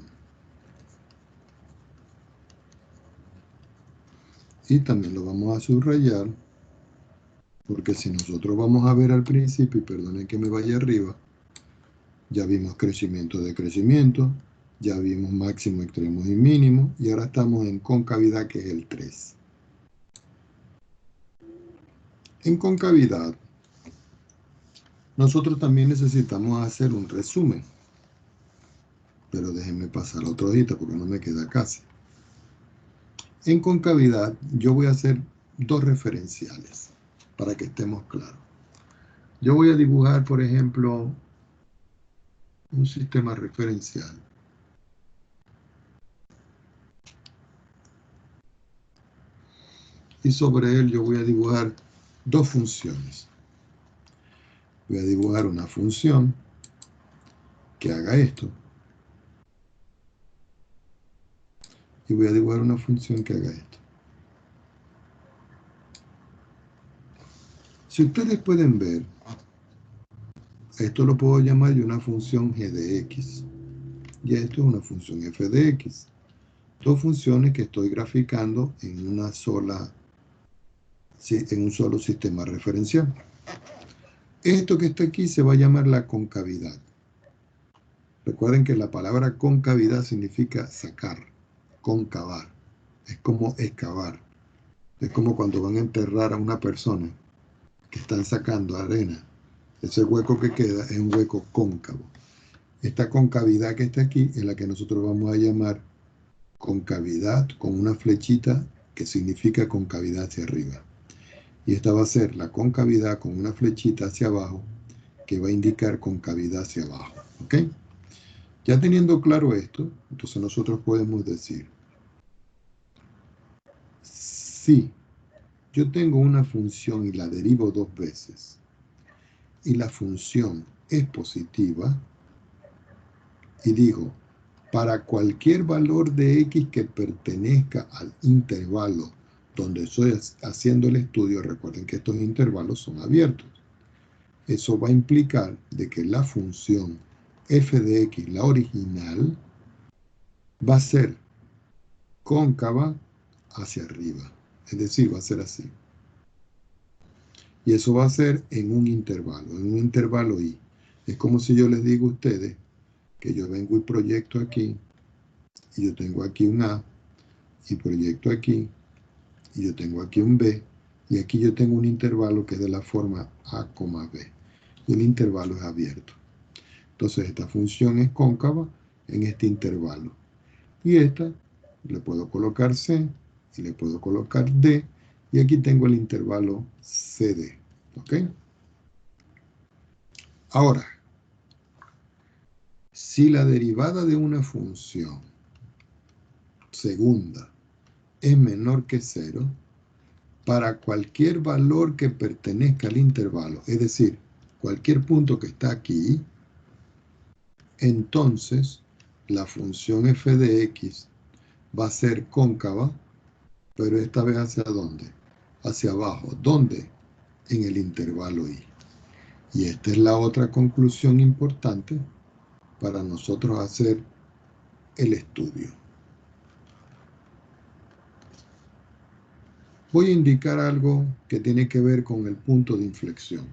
Y también lo vamos a subrayar, porque si nosotros vamos a ver al principio, y perdonen que me vaya arriba, ya vimos crecimiento de crecimiento, ya vimos máximo, extremos y mínimo, y ahora estamos en concavidad, que es el 3. En concavidad, nosotros también necesitamos hacer un resumen. Pero déjenme pasar a otra hojita porque no me queda casi. En concavidad, yo voy a hacer dos referenciales para que estemos claros. Yo voy a dibujar, por ejemplo, un sistema referencial. Y sobre él yo voy a dibujar dos funciones. Voy a dibujar una función que haga esto. Y voy a dibujar una función que haga esto. Si ustedes pueden ver, esto lo puedo llamar yo una función g de x. Y esto es una función f de x. Dos funciones que estoy graficando en un solo sistema referencial. Esto que está aquí se va a llamar la concavidad. Recuerden que la palabra concavidad significa sacar, concavar. Es como excavar. Es como cuando van a enterrar a una persona que están sacando arena. Ese hueco que queda es un hueco cóncavo. Esta concavidad que está aquí es la que nosotros vamos a llamar concavidad con una flechita que significa concavidad hacia arriba. Y esta va a ser la concavidad con una flechita hacia abajo que va a indicar concavidad hacia abajo. ¿Ok? Ya teniendo claro esto, entonces nosotros podemos decir, si yo tengo una función y la derivo dos veces, y la función es positiva, y digo, para cualquier valor de x que pertenezca al intervalo donde estoy haciendo el estudio, recuerden que estos intervalos son abiertos. Eso va a implicar de que la función f de x, la original, va a ser cóncava hacia arriba. Es decir, va a ser así. Y eso va a ser en un intervalo y. Es como si yo les digo a ustedes que yo vengo y proyecto aquí, y yo tengo aquí un A, y proyecto aquí, y yo tengo aquí un B, y aquí yo tengo un intervalo que es de la forma A, B. Y el intervalo es abierto. Entonces esta función es cóncava en este intervalo. Y esta le puedo colocar C, y le puedo colocar D, y aquí tengo el intervalo CD. ¿Ok? Ahora, si la derivada de una función segunda es menor que 0, para cualquier valor que pertenezca al intervalo, es decir, cualquier punto que está aquí, entonces la función f de x va a ser cóncava, pero esta vez ¿hacia dónde? Hacia abajo. ¿Dónde? En el intervalo y. Y esta es la otra conclusión importante para nosotros hacer el estudio. Voy a indicar algo que tiene que ver con el punto de inflexión.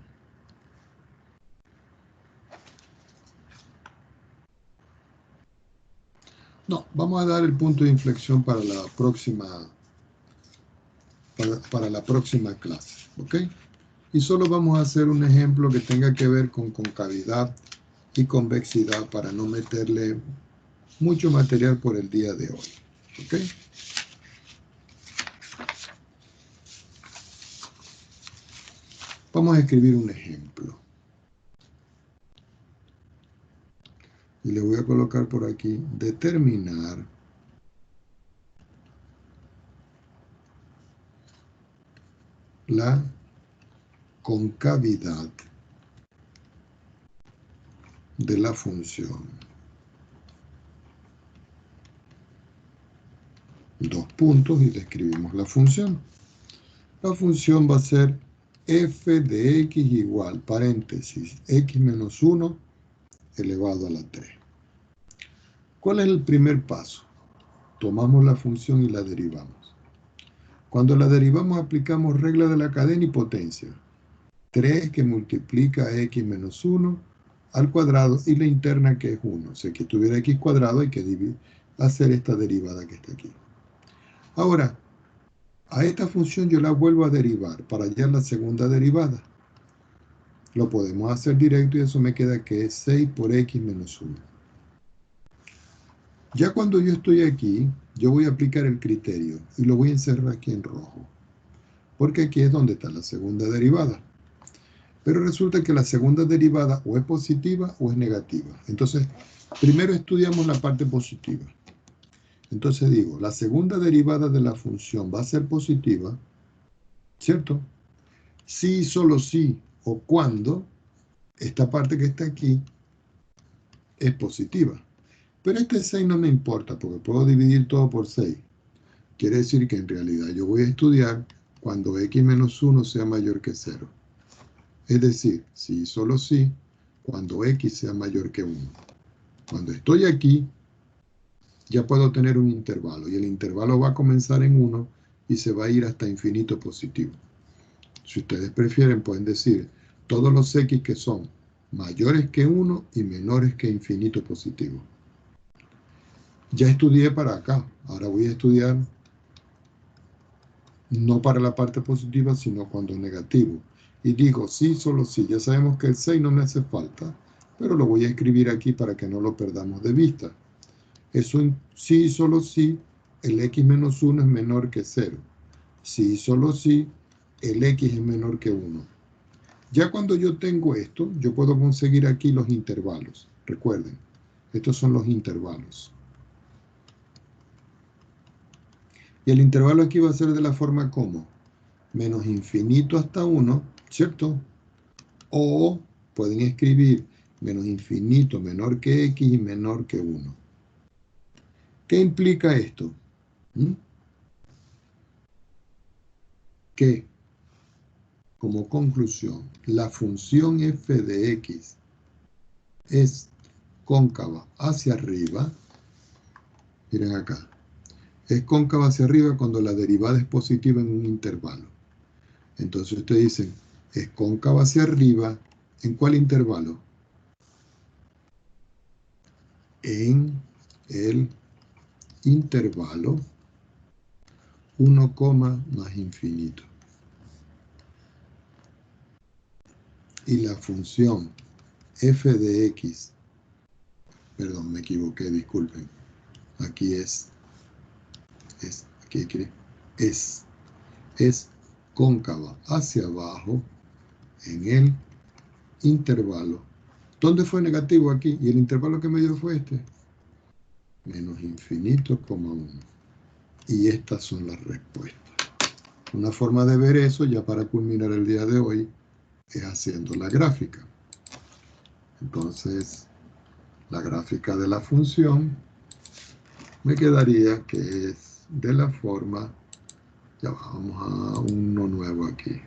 No, vamos a dar el punto de inflexión para la próxima, para la próxima clase, ¿ok? Y solo vamos a hacer un ejemplo que tenga que ver con concavidad y convexidad para no meterle mucho material por el día de hoy, ¿ok? Vamos a escribir un ejemplo. Y le voy a colocar por aquí, determinar la concavidad de la función. Dos puntos y le escribimos la función. La función va a ser f de x igual, paréntesis, x menos 1 elevado a la 3. ¿Cuál es el primer paso? Tomamos la función y la derivamos. Cuando la derivamos aplicamos regla de la cadena y potencia. 3 que multiplica a x menos 1 al cuadrado y la interna que es 1. O sea, que tuviera x cuadrado hay que hacer esta derivada que está aquí. Ahora, a esta función yo la vuelvo a derivar para hallar la segunda derivada. Lo podemos hacer directo y eso me queda que es 6 por x menos 1. Ya cuando yo estoy aquí, yo voy a aplicar el criterio y lo voy a encerrar aquí en rojo. Porque aquí es donde está la segunda derivada. Pero resulta que la segunda derivada o es positiva o es negativa. Entonces, primero estudiamos la parte positiva. Entonces digo, la segunda derivada de la función va a ser positiva, ¿cierto? Si, solo si o cuando esta parte que está aquí es positiva. Pero este 6 no me importa porque puedo dividir todo por 6. Quiere decir que en realidad yo voy a estudiar cuando x menos 1 sea mayor que 0. Es decir, si solo si, cuando x sea mayor que 1. Cuando estoy aquí, ya puedo tener un intervalo y el intervalo va a comenzar en 1 y se va a ir hasta infinito positivo. Si ustedes prefieren, pueden decir todos los x que son mayores que 1 y menores que infinito positivo. Ya estudié para acá, ahora voy a estudiar No para la parte positiva, sino cuando es negativo. Y digo sí, solo sí. Ya sabemos que el 6 no me hace falta, pero lo voy a escribir aquí para que no lo perdamos de vista. Eso en sí, solo sí, el x menos 1 es menor que 0. Sí, solo sí, el x es menor que 1. Ya cuando yo tengo esto, yo puedo conseguir aquí los intervalos. Recuerden, estos son los intervalos. Y el intervalo aquí va a ser de la forma como menos infinito hasta 1, ¿cierto? O pueden escribir menos infinito menor que x y menor que 1. ¿Qué implica esto? Que, como conclusión, la función f de x es cóncava hacia arriba. Miren acá. Es cóncava hacia arriba cuando la derivada es positiva en un intervalo. Entonces ustedes dicen, es cóncava hacia arriba, ¿en cuál intervalo? En el intervalo 1, más infinito. Y la función f de x, perdón, me equivoqué, disculpen. Aquí es cóncava hacia abajo en el intervalo. ¿Dónde fue negativo aquí? Y el intervalo que me dio fue este. Menos infinito, 1. Y estas son las respuestas. Una forma de ver eso, ya para culminar el día de hoy, es haciendo la gráfica. Entonces, la gráfica de la función me quedaría que es de la forma, ya vamos a uno nuevo aquí.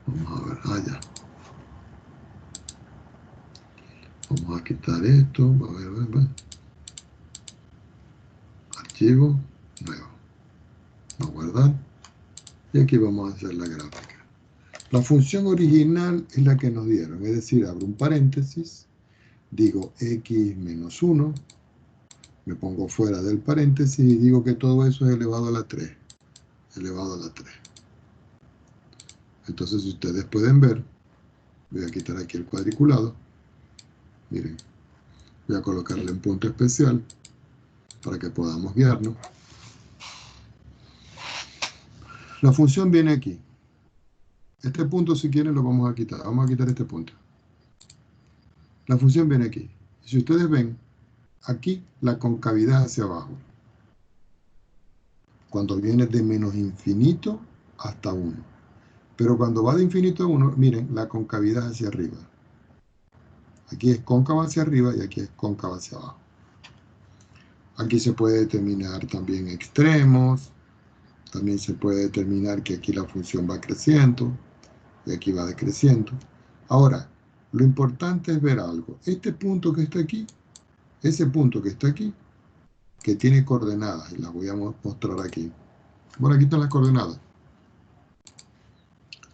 Vamos a ver, ya. Vamos a quitar esto, a ver. Archivo, nuevo. Vamos a guardar. Y aquí vamos a hacer la gráfica. La función original es la que nos dieron, es decir, abro un paréntesis, digo x menos 1, me pongo fuera del paréntesis y digo que todo eso es elevado a la 3. Elevado a la 3. Entonces, si ustedes pueden ver, voy a quitar aquí el cuadriculado. Miren, voy a colocarle un punto especial para que podamos guiarnos. La función viene aquí. Este punto, si quieren, lo vamos a quitar. Vamos a quitar este punto. La función viene aquí. Si ustedes ven, aquí la concavidad hacia abajo. Cuando viene de menos infinito hasta 1. Pero cuando va de infinito a 1, miren, la concavidad hacia arriba. Aquí es cóncava hacia arriba y aquí es cóncava hacia abajo. Aquí se puede determinar también extremos. También se puede determinar que aquí la función va creciendo y aquí va decreciendo. Ahora, lo importante es ver algo. Este punto que está aquí, ese punto que está aquí, que tiene coordenadas, y las voy a mostrar aquí. Bueno, aquí están las coordenadas.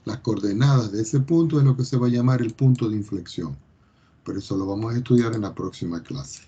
Las coordenadas de ese punto es lo que se va a llamar el punto de inflexión. Pero eso lo vamos a estudiar en la próxima clase.